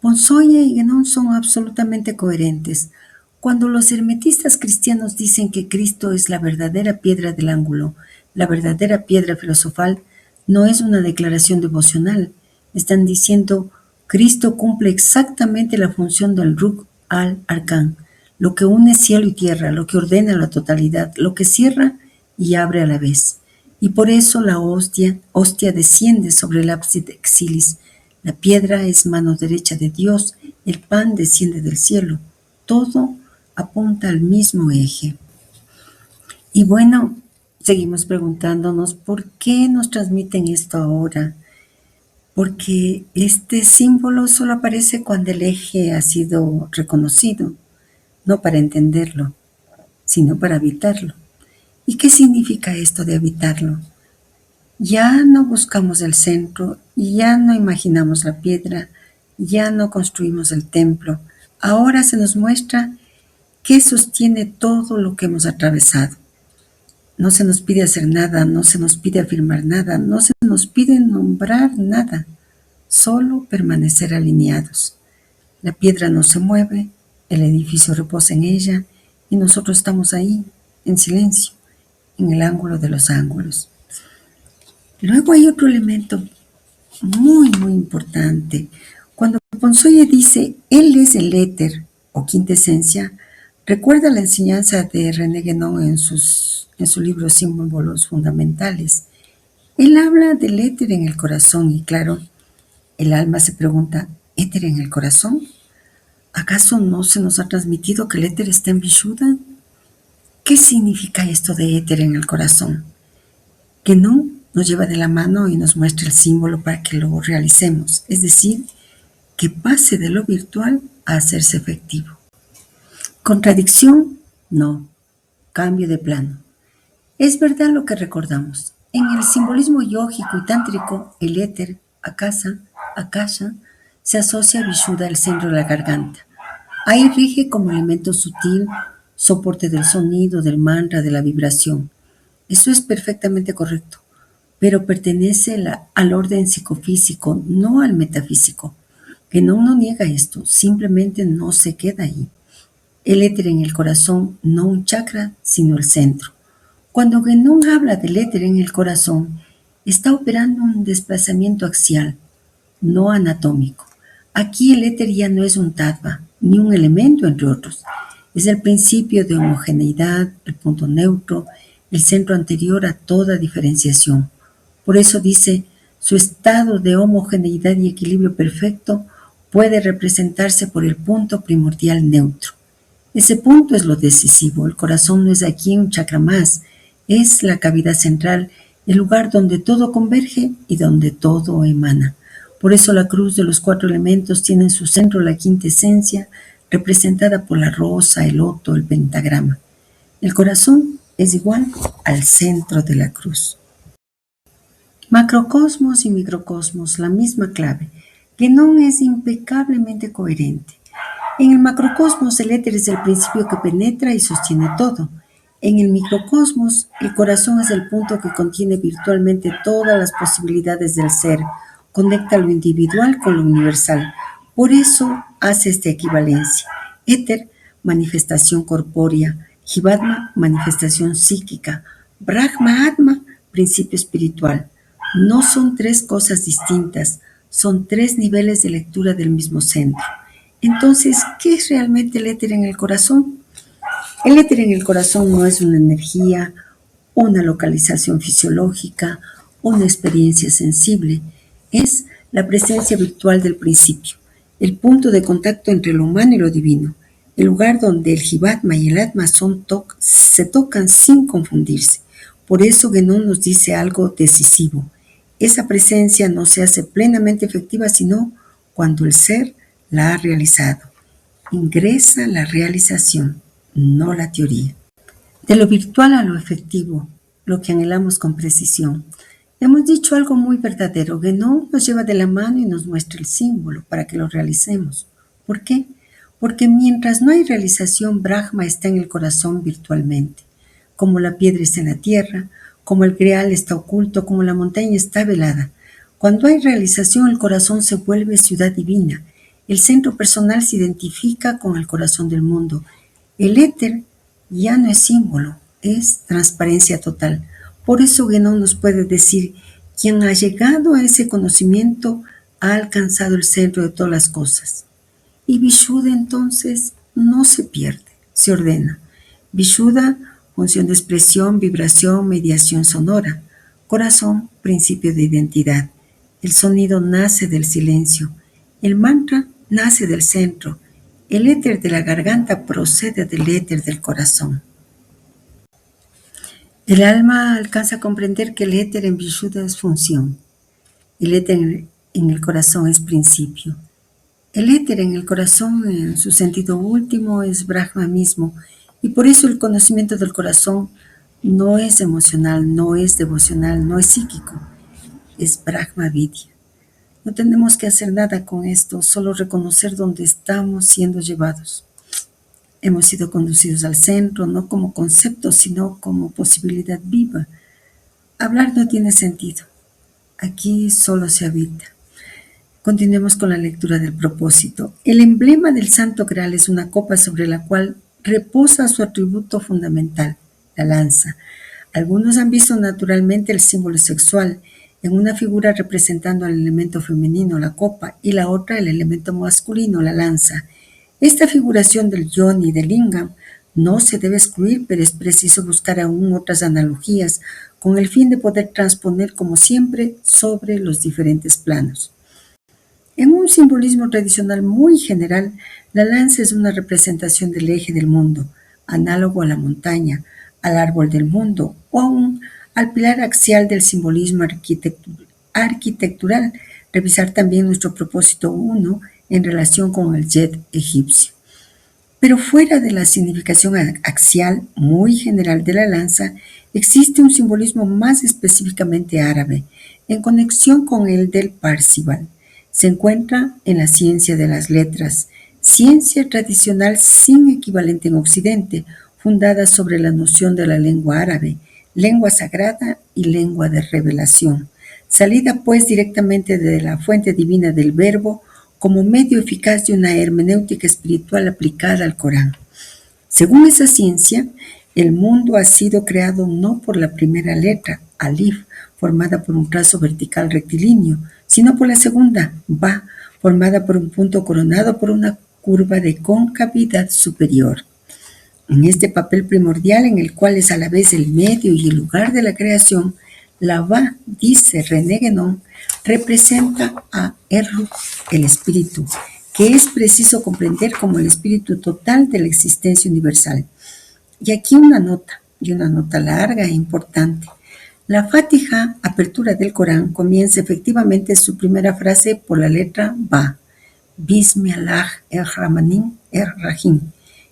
Ponzoi y Guénon son absolutamente coherentes. Cuando los hermetistas cristianos dicen que Cristo es la verdadera piedra del ángulo, la verdadera piedra filosofal, no es una declaración devocional. Están diciendo, Cristo cumple exactamente la función del Ruk al-Arkan, lo que une cielo y tierra, lo que ordena la totalidad, lo que cierra y abre a la vez. Y por eso la hostia desciende sobre el ábside exilis. La piedra es mano derecha de Dios, el pan desciende del cielo. Todo apunta al mismo eje. Y bueno, seguimos preguntándonos por qué nos transmiten esto ahora. Porque este símbolo solo aparece cuando el eje ha sido reconocido, no para entenderlo, sino para habitarlo. ¿Y qué significa esto de habitarlo? Ya no buscamos el centro, ya no imaginamos la piedra, ya no construimos el templo. Ahora se nos muestra qué sostiene todo lo que hemos atravesado. No se nos pide hacer nada, no se nos pide afirmar nada, no se nos pide nombrar nada, solo permanecer alineados. La piedra no se mueve, el edificio reposa en ella y nosotros estamos ahí, en silencio, en el ángulo de los ángulos. Luego hay otro elemento muy importante. Cuando Ponzoye dice, él es el éter o quinta esencia, recuerda la enseñanza de René Guénon en su libro Símbolos Fundamentales. Él habla del éter en el corazón y claro, el alma se pregunta, ¿éter en el corazón? ¿Acaso no se nos ha transmitido que el éter está en Vishuddha? ¿Qué significa esto de éter en el corazón? Guénon nos lleva de la mano y nos muestra el símbolo para que lo realicemos, es decir, que pase de lo virtual a hacerse efectivo. ¿Contradicción? No. Cambio de plano. Es verdad lo que recordamos. En el simbolismo yógico y tántrico, el éter, akasha, se asocia a Vishuddha, el centro de la garganta. Ahí rige como elemento sutil, soporte del sonido, del mantra, de la vibración. Eso es perfectamente correcto, pero pertenece al orden psicofísico, no al metafísico. Guénon no niega esto, simplemente no se queda ahí. El éter en el corazón, no un chakra, sino el centro. Cuando Guénon habla del éter en el corazón, está operando un desplazamiento axial, no anatómico. Aquí el éter ya no es un tattva, ni un elemento entre otros. Es el principio de homogeneidad, el punto neutro, el centro anterior a toda diferenciación. Por eso dice, su estado de homogeneidad y equilibrio perfecto puede representarse por el punto primordial neutro. Ese punto es lo decisivo. El corazón no es aquí un chakra más, es la cavidad central, el lugar donde todo converge y donde todo emana. Por eso la cruz de los 4 elementos tiene en su centro la quinta esencia, representada por la rosa, el loto, el pentagrama. El corazón es igual al centro de la cruz. Macrocosmos y microcosmos, la misma clave. Guénon es impecablemente coherente. En el macrocosmos el éter es el principio que penetra y sostiene todo. En el microcosmos el corazón es el punto que contiene virtualmente todas las posibilidades del ser, conecta lo individual con lo universal. Por eso hace esta equivalencia. Éter, manifestación corpórea, Jivatma, manifestación psíquica, Brahma Atma, principio espiritual. No son 3 cosas distintas, son 3 niveles de lectura del mismo centro. Entonces, ¿qué es realmente el éter en el corazón? El éter en el corazón no es una energía, una localización fisiológica, una experiencia sensible. Es la presencia virtual del principio, el punto de contacto entre lo humano y lo divino, el lugar donde el Jivatma y el Atma se tocan sin confundirse. Por eso Guénon nos dice algo decisivo. Esa presencia no se hace plenamente efectiva sino cuando el ser la ha realizado. Ingresa la realización, no la teoría. De lo virtual a lo efectivo, lo que anhelamos con precisión. Hemos dicho algo muy verdadero. Guénon nos lleva de la mano y nos muestra el símbolo para que lo realicemos. ¿Por qué? Porque mientras no hay realización, Brahma está en el corazón virtualmente. Como la piedra está en la tierra, como el grial está oculto, como la montaña está velada. Cuando hay realización, el corazón se vuelve ciudad divina. El centro personal se identifica con el corazón del mundo. El éter ya no es símbolo, es transparencia total. Por eso Guénon nos puede decir, quien ha llegado a ese conocimiento ha alcanzado el centro de todas las cosas. Y Vishuddha entonces no se pierde, se ordena. Vishuddha, función de expresión, vibración, mediación sonora. Corazón, principio de identidad. El sonido nace del silencio. El mantra nace del centro. El éter de la garganta procede del éter del corazón. El alma alcanza a comprender que el éter en Vishuddha es función. El éter en el corazón es principio. El éter en el corazón, en su sentido último, es Brahma mismo, y por eso el conocimiento del corazón No es emocional, no es devocional, no es psíquico, es Brahma Vidya. No tenemos que hacer nada con esto, solo reconocer dónde estamos siendo llevados. Hemos sido conducidos al centro, no como concepto, sino como posibilidad viva. Hablar no tiene sentido. Aquí solo se habita. Continuemos con la lectura del propósito. El emblema del Santo Graal es una copa sobre la cual reposa su atributo fundamental, la lanza. Algunos han visto naturalmente el símbolo sexual en una figura representando al elemento femenino, la copa, y la otra el elemento masculino, la lanza. Esta figuración del yoni y del lingam no se debe excluir, pero es preciso buscar aún otras analogías con el fin de poder transponer, como siempre, sobre los diferentes planos. En un simbolismo tradicional muy general, la lanza es una representación del eje del mundo, análogo a la montaña, al árbol del mundo o aún al pilar axial del simbolismo arquitectural. Revisar también nuestro propósito 1 en relación con el jet egipcio. Pero fuera de la significación axial muy general de la lanza, existe un simbolismo más específicamente árabe, en conexión con el del Parsival. Se encuentra en la ciencia de las letras, ciencia tradicional sin equivalente en Occidente, fundada sobre la noción de la lengua árabe, lengua sagrada y lengua de revelación, salida pues directamente de la fuente divina del verbo como medio eficaz de una hermenéutica espiritual aplicada al Corán. Según esa ciencia, el mundo ha sido creado no por la primera letra, alif, formada por un trazo vertical rectilíneo, sino por la segunda, ba, formada por un punto coronado por una curva de concavidad superior. En este papel primordial, en el cual es a la vez el medio y el lugar de la creación, la ba, dice René Guénon, representa a Erru, el espíritu, que es preciso comprender como el espíritu total de la existencia universal. Y aquí una nota, y una nota larga e importante. La Fatiha, apertura del Corán, comienza efectivamente su primera frase por la letra Ba, Bismi Allah er-Rahmanin er-Rahim,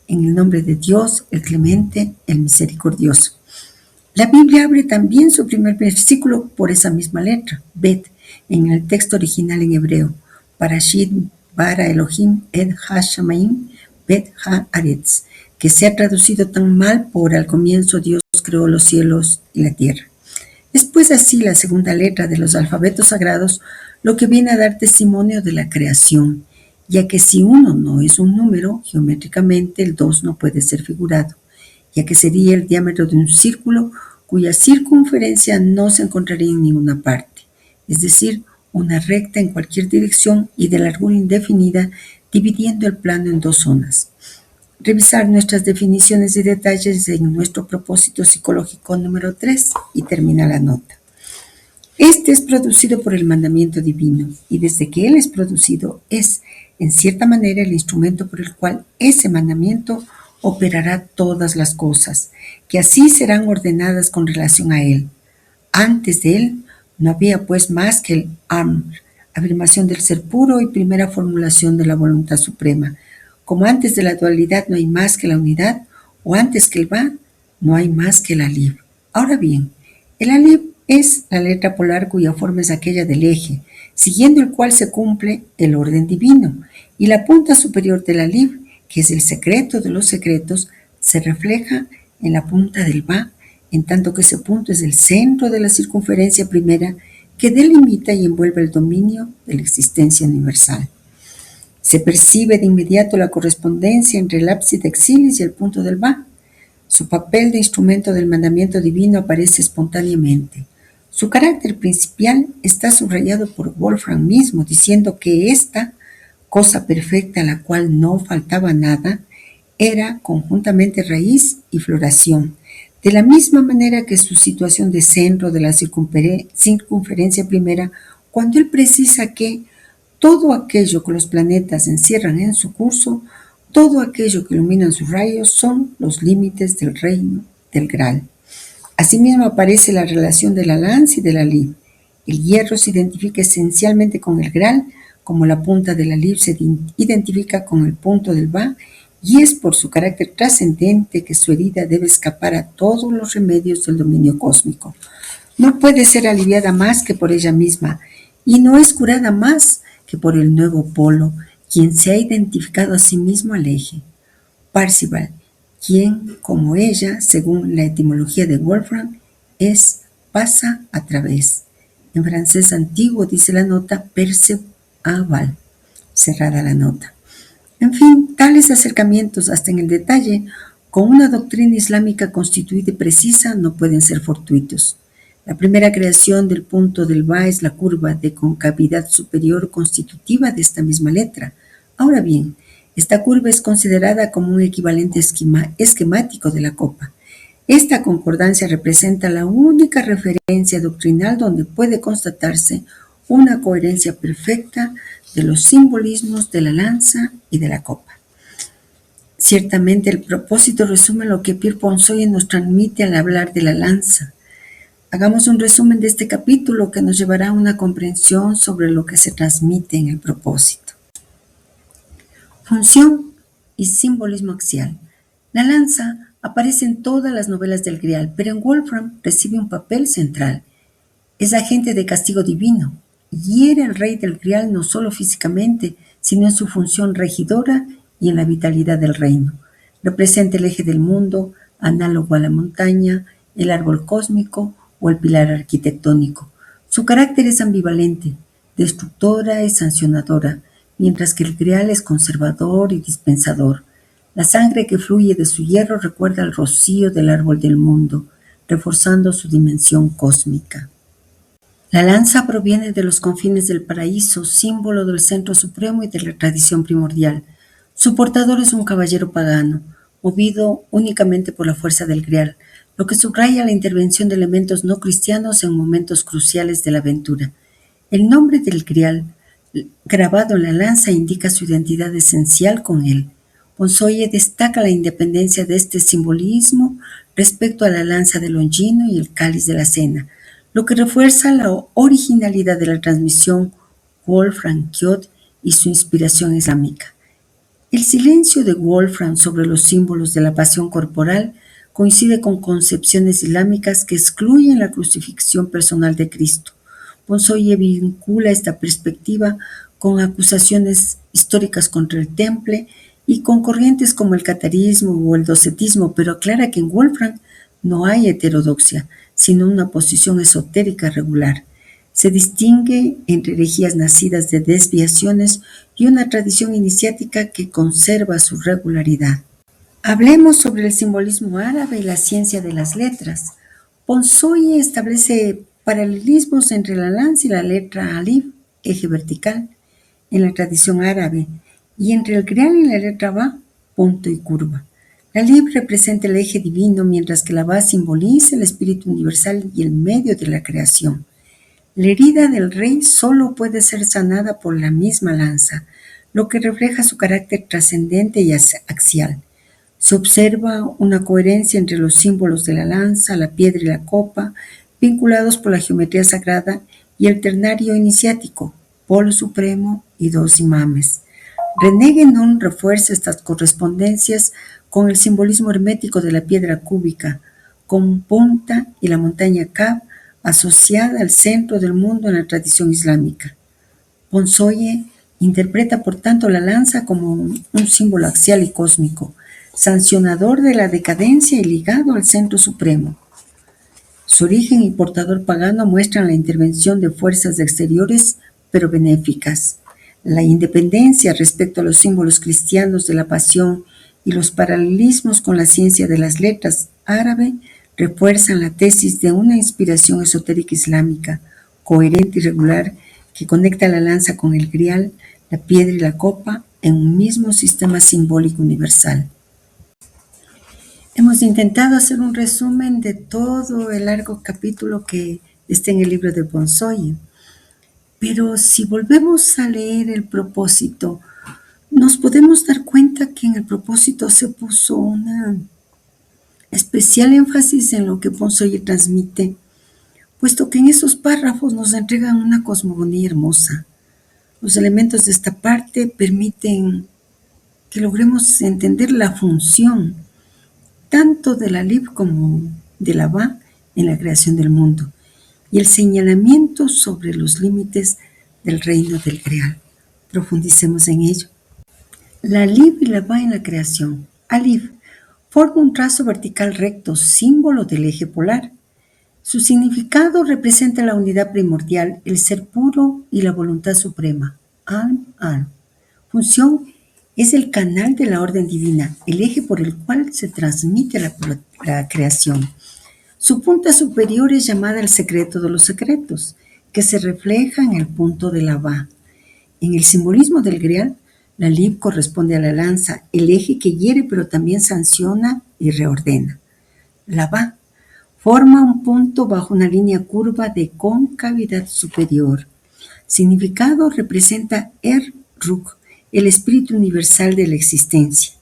en el nombre de Dios, el clemente, el misericordioso. La Biblia abre también su primer versículo por esa misma letra, Bet, en el texto original en hebreo, Parashit bara Elohim et ha-shamayim bet ha-aretz, que se ha traducido tan mal por al comienzo Dios creó los cielos y la tierra. Después así la segunda letra de los alfabetos sagrados, lo que viene a dar testimonio de la creación, ya que si 1 no es un número, geométricamente el 2 no puede ser figurado, ya que sería el diámetro de un círculo cuya circunferencia no se encontraría en ninguna parte, es decir, una recta en cualquier dirección y de largura indefinida, dividiendo el plano en 2 zonas. Revisar nuestras definiciones y detalles en nuestro propósito psicológico número 3 y termina la nota. Este es producido por el mandamiento divino y desde que Él es producido es, en cierta manera, el instrumento por el cual ese mandamiento operará todas las cosas, que así serán ordenadas con relación a Él. Antes de Él no había pues más que el Amr, afirmación del ser puro y primera formulación de la voluntad suprema. Como antes de la dualidad no hay más que la unidad, o antes que el Ba, no hay más que el Alif. Ahora bien, el Alif es la letra polar cuya forma es aquella del eje, siguiendo el cual se cumple el orden divino, y la punta superior del Alif, que es el secreto de los secretos, se refleja en la punta del Ba, en tanto que ese punto es el centro de la circunferencia primera que delimita y envuelve el dominio de la existencia universal. Se percibe de inmediato la correspondencia entre el ábside exilis y el punto del Ba. Su papel de instrumento del mandamiento divino aparece espontáneamente. Su carácter principal está subrayado por Wolfram mismo, diciendo que esta cosa perfecta a la cual no faltaba nada era conjuntamente raíz y floración, de la misma manera que su situación de centro de la circunferencia primera, cuando él precisa que todo aquello que los planetas encierran en su curso, todo aquello que iluminan sus rayos son los límites del reino del Graal. Asimismo aparece la relación de la lanza y de la lid. El hierro se identifica esencialmente con el Graal, como la punta de la lid se identifica con el punto del Ba, y es por su carácter trascendente que su herida debe escapar a todos los remedios del dominio cósmico. No puede ser aliviada más que por ella misma, y no es curada más que por el nuevo polo, quien se ha identificado a sí mismo al eje. Parzival, quien, como ella, según la etimología de Wolfram, es pasa a través. En francés antiguo dice la nota perceval, cerrada la nota. En fin, tales acercamientos hasta en el detalle, con una doctrina islámica constituida y precisa, no pueden ser fortuitos. La primera creación del punto del Ba es la curva de concavidad superior constitutiva de esta misma letra. Ahora bien, esta curva es considerada como un equivalente esquemático de la copa. Esta concordancia representa la única referencia doctrinal donde puede constatarse una coherencia perfecta de los simbolismos de la lanza y de la copa. Ciertamente el propósito resume lo que Pierre Ponsoye nos transmite al hablar de la lanza. Hagamos un resumen de este capítulo que nos llevará a una comprensión sobre lo que se transmite en el propósito. Función y simbolismo axial. La lanza aparece en todas las novelas del Grial, pero en Wolfram recibe un papel central. Es agente de castigo divino. Hiere al rey del Grial no solo físicamente, sino en su función regidora y en la vitalidad del reino. Representa el eje del mundo, análogo a la montaña, el árbol cósmico o el pilar arquitectónico. Su carácter es ambivalente, destructora y sancionadora, mientras que el Grial es conservador y dispensador. La sangre que fluye de su hierro recuerda al rocío del árbol del mundo, reforzando su dimensión cósmica. La lanza proviene de los confines del paraíso, símbolo del centro supremo y de la tradición primordial. Su portador es un caballero pagano, movido únicamente por la fuerza del Grial, lo que subraya la intervención de elementos no cristianos en momentos cruciales de la aventura. El nombre del Grial, grabado en la lanza, indica su identidad esencial con él. Ponsoye destaca la independencia de este simbolismo respecto a la lanza de Longino y el cáliz de la cena, lo que refuerza la originalidad de la transmisión Wolfram-Kjot y su inspiración islámica. El silencio de Wolfram sobre los símbolos de la pasión corporal coincide con concepciones islámicas que excluyen la crucifixión personal de Cristo. Ponsoye vincula esta perspectiva con acusaciones históricas contra el temple y con corrientes como el catarismo o el docetismo, pero aclara que en Wolfram no hay heterodoxia, sino una posición esotérica regular. Se distingue entre herejías nacidas de desviaciones y una tradición iniciática que conserva su regularidad. Hablemos sobre el simbolismo árabe y la ciencia de las letras. Ponsoye establece paralelismos entre la lanza y la letra alif, eje vertical, en la tradición árabe, y entre el Grial y la letra Ba, punto y curva. La alif representa el eje divino, mientras que la Ba simboliza el espíritu universal y el medio de la creación. La herida del rey solo puede ser sanada por la misma lanza, lo que refleja su carácter trascendente y axial. Se observa una coherencia entre los símbolos de la lanza, la piedra y la copa, vinculados por la geometría sagrada y el ternario iniciático, polo supremo y dos imames. René Guénon refuerza estas correspondencias con el simbolismo hermético de la piedra cúbica, con punta y la montaña Kab asociada al centro del mundo en la tradición islámica. Ponsoye interpreta por tanto la lanza como un símbolo axial y cósmico, sancionador de la decadencia y ligado al centro supremo. Su origen y portador pagano muestran la intervención de fuerzas exteriores pero benéficas. La independencia respecto a los símbolos cristianos de la pasión y los paralelismos con la ciencia de las letras árabe refuerzan la tesis de una inspiración esotérica islámica, coherente y regular, que conecta la lanza con el Grial, la piedra y la copa en un mismo sistema simbólico universal. Hemos intentado hacer un resumen de todo el largo capítulo que está en el libro de Ponsoye, pero si volvemos a leer el propósito, nos podemos dar cuenta que en el propósito se puso una especial énfasis en lo que Ponsoye transmite, puesto que en esos párrafos nos entregan una cosmogonía hermosa. Los elementos de esta parte permiten que logremos entender la función tanto de la Alif como de la Ba en la creación del mundo y el señalamiento sobre los límites del reino del Greal. Profundicemos en ello. La Alif y la Ba en la creación. Alif forma un trazo vertical recto, símbolo del eje polar. Su significado representa la unidad primordial, el ser puro y la voluntad suprema. Al. Función es el canal de la orden divina, el eje por el cual se transmite la creación. Su punta superior es llamada el secreto de los secretos, que se refleja en el punto de la Ba. En el simbolismo del Grial, la Alif corresponde a la lanza, el eje que hiere pero también sanciona y reordena. La Ba forma un punto bajo una línea curva de concavidad superior. Significado representa Ruk, el espíritu universal de la existencia.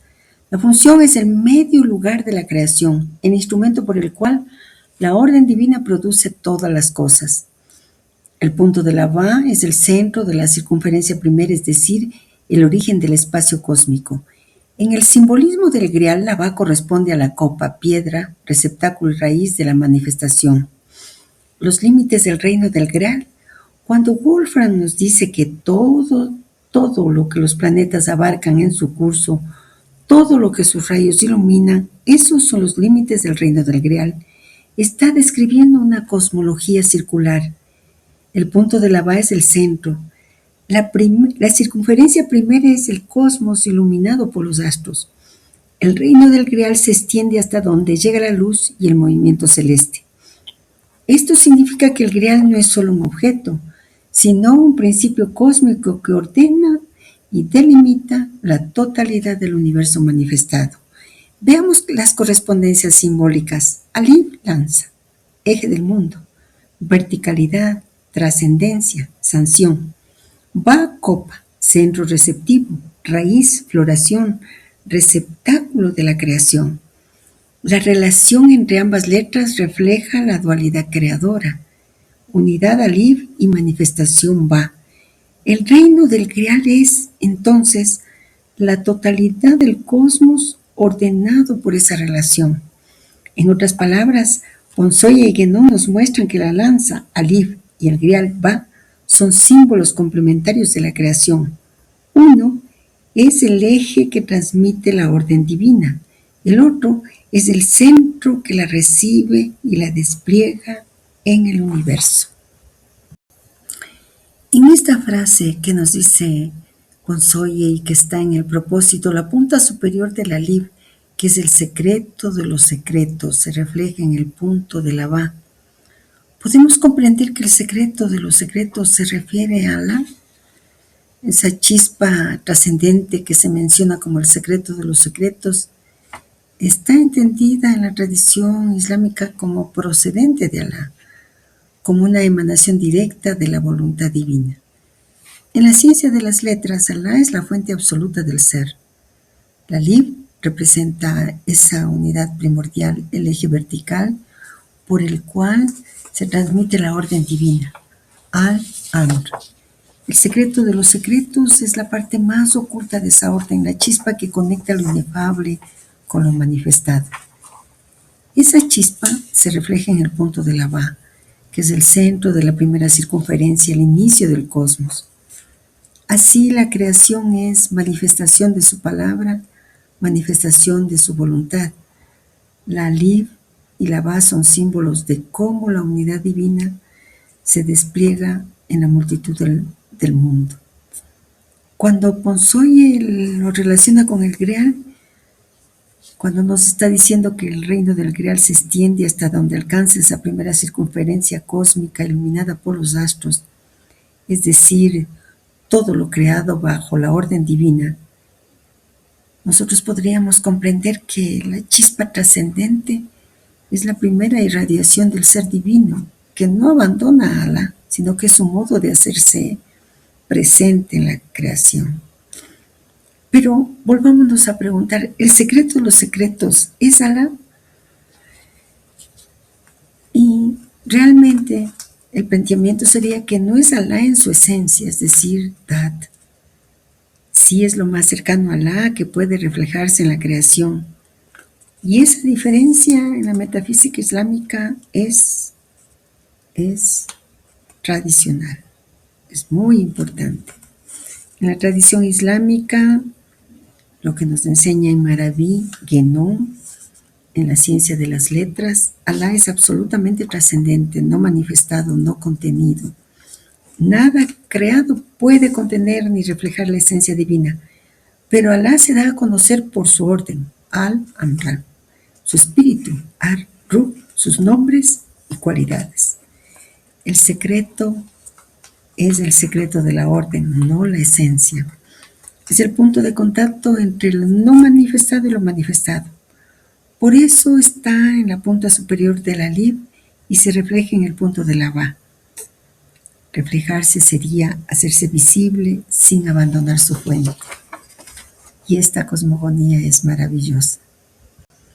La función es el medio lugar de la creación, el instrumento por el cual la orden divina produce todas las cosas. El punto de la Ba es el centro de la circunferencia primera, es decir, el origen del espacio cósmico. En el simbolismo del Grial, la Ba corresponde a la copa, piedra, receptáculo y raíz de la manifestación. Los límites del reino del Grial. Cuando Wolfram nos dice que todo lo que los planetas abarcan en su curso, todo lo que sus rayos iluminan, esos son los límites del reino del Grial. Está describiendo una cosmología circular. El punto de la Ba es el centro. La circunferencia primera es el cosmos iluminado por los astros. El reino del Grial se extiende hasta donde llega la luz y el movimiento celeste. Esto significa que el Grial no es solo un objeto, sino un principio cósmico que ordena y delimita la totalidad del universo manifestado. Veamos las correspondencias simbólicas. Alif, lanza, eje del mundo, verticalidad, trascendencia, sanción. Ba, copa, centro receptivo, raíz, floración, receptáculo de la creación. La relación entre ambas letras refleja la dualidad creadora, unidad Alif y manifestación Ba. El reino del Grial es, entonces, la totalidad del cosmos ordenado por esa relación. En otras palabras, Ponzoya y Guénon nos muestran que la lanza, Alif, y el Grial, Ba, son símbolos complementarios de la creación. Uno es el eje que transmite la orden divina. El otro es el centro que la recibe y la despliega en el universo. En esta frase que nos dice Ponzoya y que está en el propósito, la punta superior de la Alif, que es el secreto de los secretos, se refleja en el punto de la Ba. Podemos comprender que el secreto de los secretos se refiere a esa chispa trascendente que se menciona como el secreto de los secretos. Está entendida en la tradición islámica como procedente de Alá, como una emanación directa de la voluntad divina. En la ciencia de las letras, Alá es la fuente absoluta del ser. La Alif representa esa unidad primordial, el eje vertical por el cual se transmite la orden divina. Al-Amr. El secreto de los secretos es la parte más oculta de esa orden, la chispa que conecta lo inefable con lo manifestado. Esa chispa se refleja en el punto de la Ba, que es el centro de la primera circunferencia, el inicio del cosmos. Así la creación es manifestación de su palabra, manifestación de su voluntad. La Alif y la Ba son símbolos de cómo la unidad divina se despliega en la multitud del mundo. Cuando Ponzoya lo relaciona con el Grial, cuando nos está diciendo que el reino del Grial se extiende hasta donde alcanza esa primera circunferencia cósmica iluminada por los astros, es decir, todo lo creado bajo la orden divina, nosotros podríamos comprender que la chispa trascendente es la primera irradiación del ser divino, que no abandona a Alá, sino que es su modo de hacerse presente en la creación. Pero volvámonos a preguntar, ¿el secreto de los secretos es Alá? Y realmente el planteamiento sería que no es Alá en su esencia, es decir, Dat, sí es lo más cercano a Alá que puede reflejarse en la creación. Y esa diferencia en la metafísica islámica es tradicional, es muy importante. En la tradición islámica, lo que nos enseña en Maraví, Genón, en la ciencia de las letras, Alá es absolutamente trascendente, no manifestado, no contenido. Nada creado puede contener ni reflejar la esencia divina, pero Alá se da a conocer por su orden, Al-Amra, su espíritu, Ar-Ruh, sus nombres y cualidades. El secreto es el secreto de la orden, no la esencia. Es el punto de contacto entre lo no manifestado y lo manifestado. Por eso está en la punta superior del alif y se refleja en el punto de la ba. Reflejarse sería hacerse visible sin abandonar su fuente. Y esta cosmogonía es maravillosa.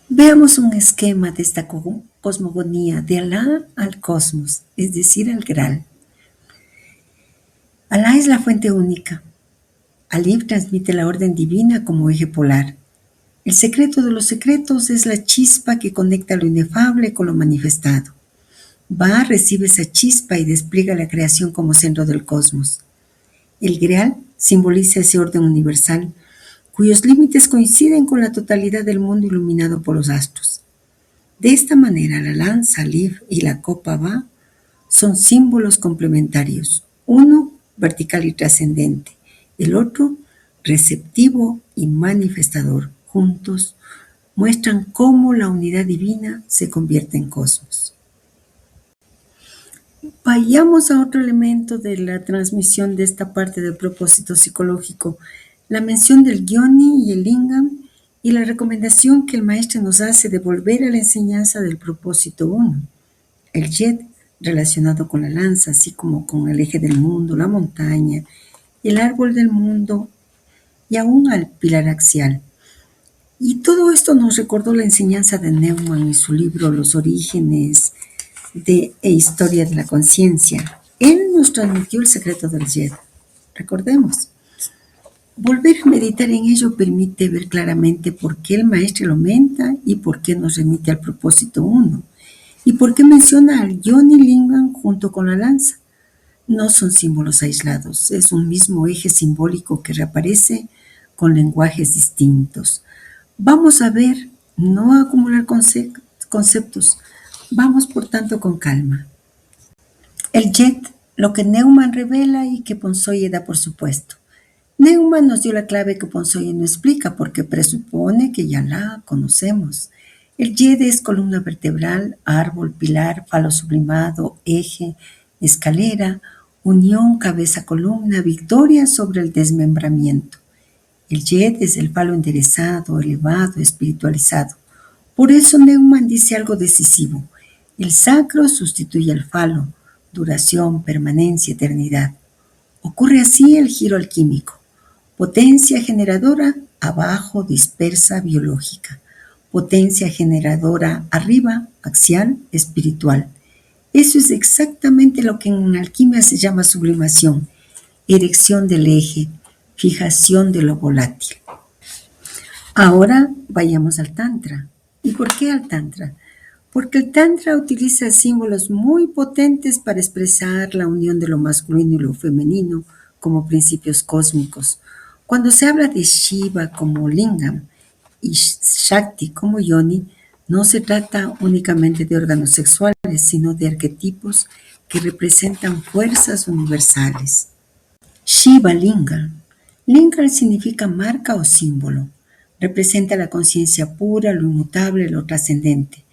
Veamos un esquema de esta cosmogonía de Alá al cosmos, es decir, al Graal. Alá es la fuente única. Alif transmite la orden divina como eje polar. El secreto de los secretos es la chispa que conecta lo inefable con lo manifestado. Ba recibe esa chispa y despliega la creación como centro del cosmos. El Greal simboliza ese orden universal, cuyos límites coinciden con la totalidad del mundo iluminado por los astros. De esta manera, la lanza, Alif y la copa Ba son símbolos complementarios, uno vertical y trascendente, el otro receptivo y manifestador. Juntos muestran cómo la unidad divina se convierte en cosmos. Vayamos a otro elemento de la transmisión de esta parte del propósito psicológico, la mención del Yoni y el Lingam y la recomendación que el maestro nos hace de volver a la enseñanza del propósito 1. El Yed relacionado con la lanza, así como con el eje del mundo, la montaña, el árbol del mundo y aún al pilar axial. Y todo esto nos recordó la enseñanza de Neumann en su libro Los orígenes e historia de la conciencia. Él nos transmitió el secreto del Yed. Recordemos. Volver a meditar en ello permite ver claramente por qué el maestro lo aumenta y por qué nos remite al propósito 1. Y por qué menciona al Yoni Lingam junto con la lanza. No son símbolos aislados, es un mismo eje simbólico que reaparece con lenguajes distintos. Vamos a ver, no a acumular conceptos. Vamos, por tanto, con calma. El Yed, lo que Neumann revela y que Ponsoye da por supuesto. Neumann nos dio la clave que Ponsoye no explica porque presupone que ya la conocemos. El Yed es columna vertebral, árbol, pilar, falo sublimado, eje, escalera, unión, cabeza, columna, victoria sobre el desmembramiento. El Yed es el falo enderezado, elevado, espiritualizado. Por eso Neumann dice algo decisivo. El sacro sustituye al falo, duración, permanencia, eternidad. Ocurre así el giro alquímico. Potencia generadora, abajo, dispersa, biológica. Potencia generadora, arriba, axial, espiritual. Eso es exactamente lo que en alquimia se llama sublimación, erección del eje, fijación de lo volátil. Ahora vayamos al Tantra. ¿Y por qué al Tantra? Porque el Tantra utiliza símbolos muy potentes para expresar la unión de lo masculino y lo femenino como principios cósmicos. Cuando se habla de Shiva como Lingam y Shakti como Yoni, no se trata únicamente de órganos sexuales, sino de arquetipos que representan fuerzas universales. Shiva Lingam. Lingam significa marca o símbolo. Representa la conciencia pura, lo inmutable, lo trascendente.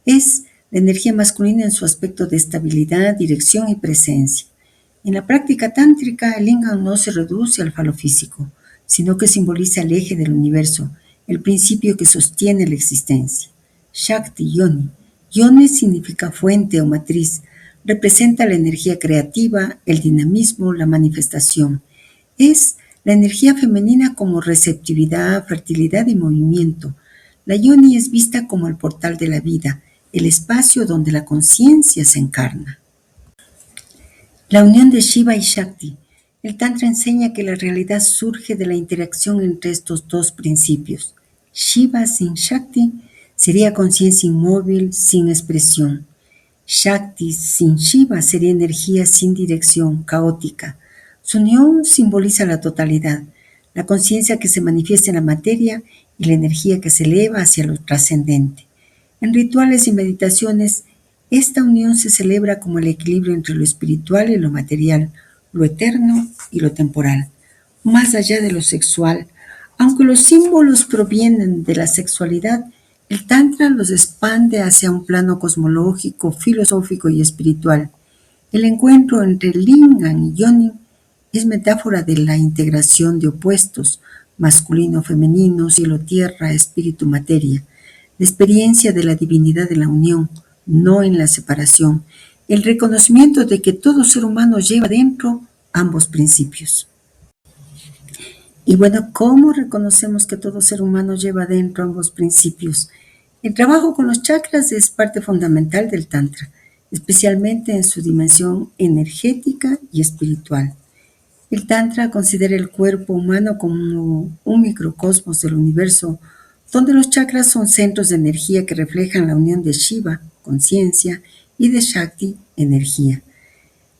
Es la energía masculina en su aspecto de estabilidad, dirección y presencia. En la práctica tántrica, el Lingam no se reduce al falo físico, sino que simboliza el eje del universo, el principio que sostiene la existencia. Shakti Yoni. Yoni significa fuente o matriz. Representa la energía creativa, el dinamismo, la manifestación. Es la energía femenina como receptividad, fertilidad y movimiento. La Yoni es vista como el portal de la vida, el espacio donde la conciencia se encarna. La unión de Shiva y Shakti. El Tantra enseña que la realidad surge de la interacción entre estos dos principios. Shiva sin Shakti sería conciencia inmóvil, sin expresión. Shakti sin Shiva sería energía sin dirección, caótica. Su unión simboliza la totalidad, la conciencia que se manifiesta en la materia y la energía que se eleva hacia lo trascendente. En rituales y meditaciones, esta unión se celebra como el equilibrio entre lo espiritual y lo material, lo eterno y lo temporal, más allá de lo sexual. Aunque los símbolos provienen de la sexualidad, el Tantra los expande hacia un plano cosmológico, filosófico y espiritual. El encuentro entre Lingam y Yonin es metáfora de la integración de opuestos, masculino-femenino, cielo-tierra, espíritu-materia, la experiencia de la divinidad de la unión, no en la separación, el reconocimiento de que todo ser humano lleva dentro ambos principios. Y bueno, ¿cómo reconocemos que todo ser humano lleva dentro ambos principios? El trabajo con los chakras es parte fundamental del Tantra, especialmente en su dimensión energética y espiritual. El Tantra considera el cuerpo humano como un microcosmos del universo, donde los chakras son centros de energía que reflejan la unión de Shiva, conciencia, y de Shakti, energía.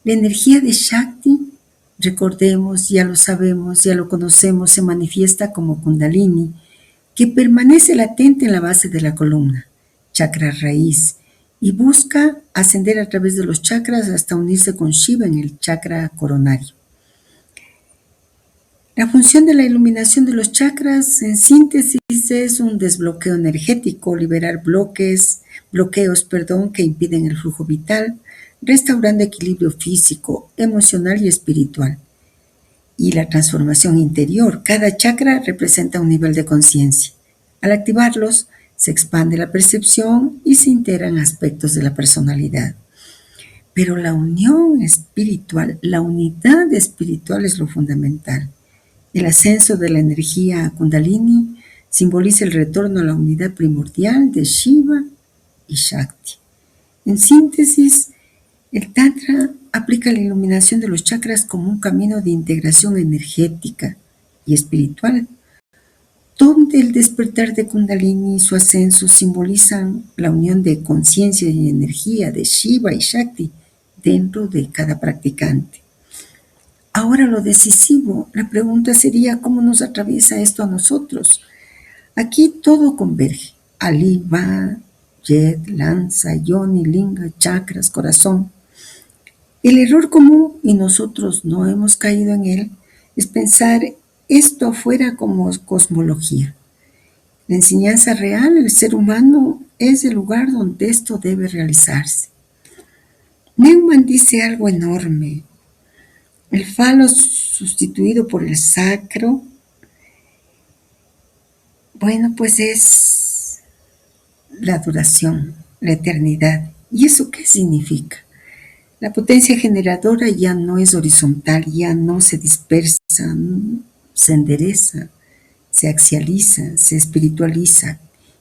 La energía de Shakti, recordemos, ya lo sabemos, ya lo conocemos, se manifiesta como Kundalini, que permanece latente en la base de la columna, chakra raíz, y busca ascender a través de los chakras hasta unirse con Shiva en el chakra coronario. La función de la iluminación de los chakras, en síntesis, es un desbloqueo energético, liberar bloqueos, que impiden el flujo vital, restaurando equilibrio físico, emocional y espiritual. Y la transformación interior. Cada chakra representa un nivel de conciencia. Al activarlos, se expande la percepción y se integran aspectos de la personalidad. Pero la unión espiritual, la unidad espiritual es lo fundamental. El ascenso de la energía Kundalini simboliza el retorno a la unidad primordial de Shiva y Shakti. En síntesis, el Tantra aplica la iluminación de los chakras como un camino de integración energética y espiritual, donde el despertar de Kundalini y su ascenso simbolizan la unión de conciencia y energía de Shiva y Shakti dentro de cada practicante. Ahora lo decisivo, la pregunta sería ¿cómo nos atraviesa esto a nosotros? Aquí todo converge, Ali, Va, Yed, Lanza, Yoni, Linga, chakras, corazón. El error común, y nosotros no hemos caído en él, es pensar esto afuera como cosmología. La enseñanza real, el ser humano, es el lugar donde esto debe realizarse. Neumann dice algo enorme. El falo sustituido por el sacro, bueno, pues es la duración, la eternidad. ¿Y eso qué significa? La potencia generadora ya no es horizontal, ya no se dispersa, se endereza, se axializa, se espiritualiza.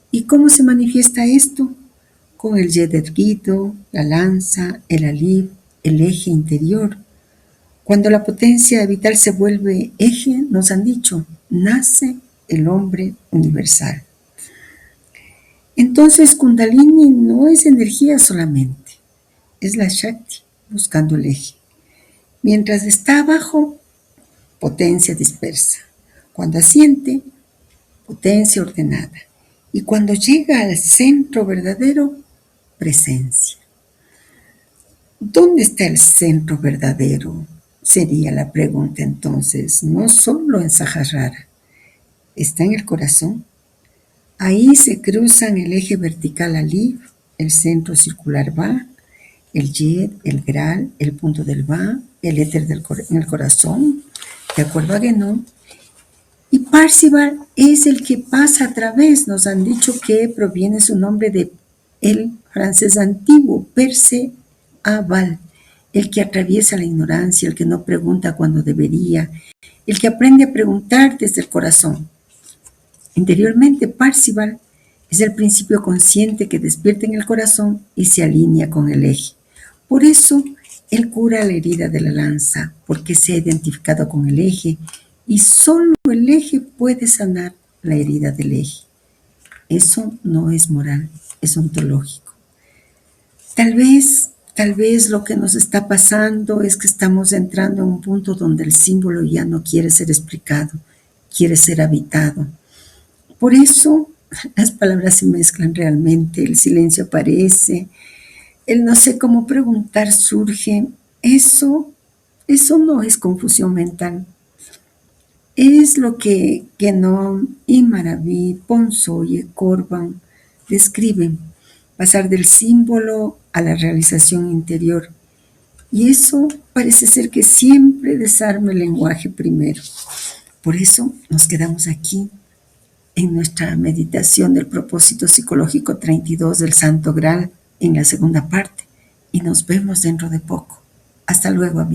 ¿Y cómo se manifiesta esto? Con el yed erguido, la lanza, el alif, el eje interior. Cuando la potencia vital se vuelve eje, nos han dicho, nace el hombre universal. Entonces Kundalini no es energía solamente, es la Shakti buscando el eje. Mientras está abajo, potencia dispersa. Cuando asciende, potencia ordenada. Y cuando llega al centro verdadero, presencia. ¿Dónde está el centro verdadero? Sería la pregunta entonces, no solo en Sahasrara, está en el corazón. Ahí se cruzan el eje vertical Alif, el centro circular Va, el Yed, el Gral, el punto del Va, el éter en el corazón, de acuerdo a Guénon. Y Parsival es el que pasa a través, nos han dicho que proviene su nombre de el francés antiguo, Perse Aval, el que atraviesa la ignorancia, el que no pregunta cuando debería, el que aprende a preguntar desde el corazón. Interiormente, Parsival es el principio consciente que despierta en el corazón y se alinea con el eje. Por eso, Él cura la herida de la lanza porque se ha identificado con el eje y solo el eje puede sanar la herida del eje. Eso no es moral, es ontológico. Tal vez lo que nos está pasando es que estamos entrando a un punto donde el símbolo ya no quiere ser explicado, quiere ser habitado. Por eso las palabras se mezclan realmente, el silencio aparece, el no sé cómo preguntar surge. Eso no es confusión mental. Es lo que Guénon y Maraví, Ponzo y Corban describen, pasar del símbolo a la realización interior. Y eso parece ser que siempre desarma el lenguaje primero. Por eso nos quedamos aquí en nuestra meditación del propósito psicológico 32 del Santo Graal en la segunda parte y nos vemos dentro de poco. Hasta luego, amigos.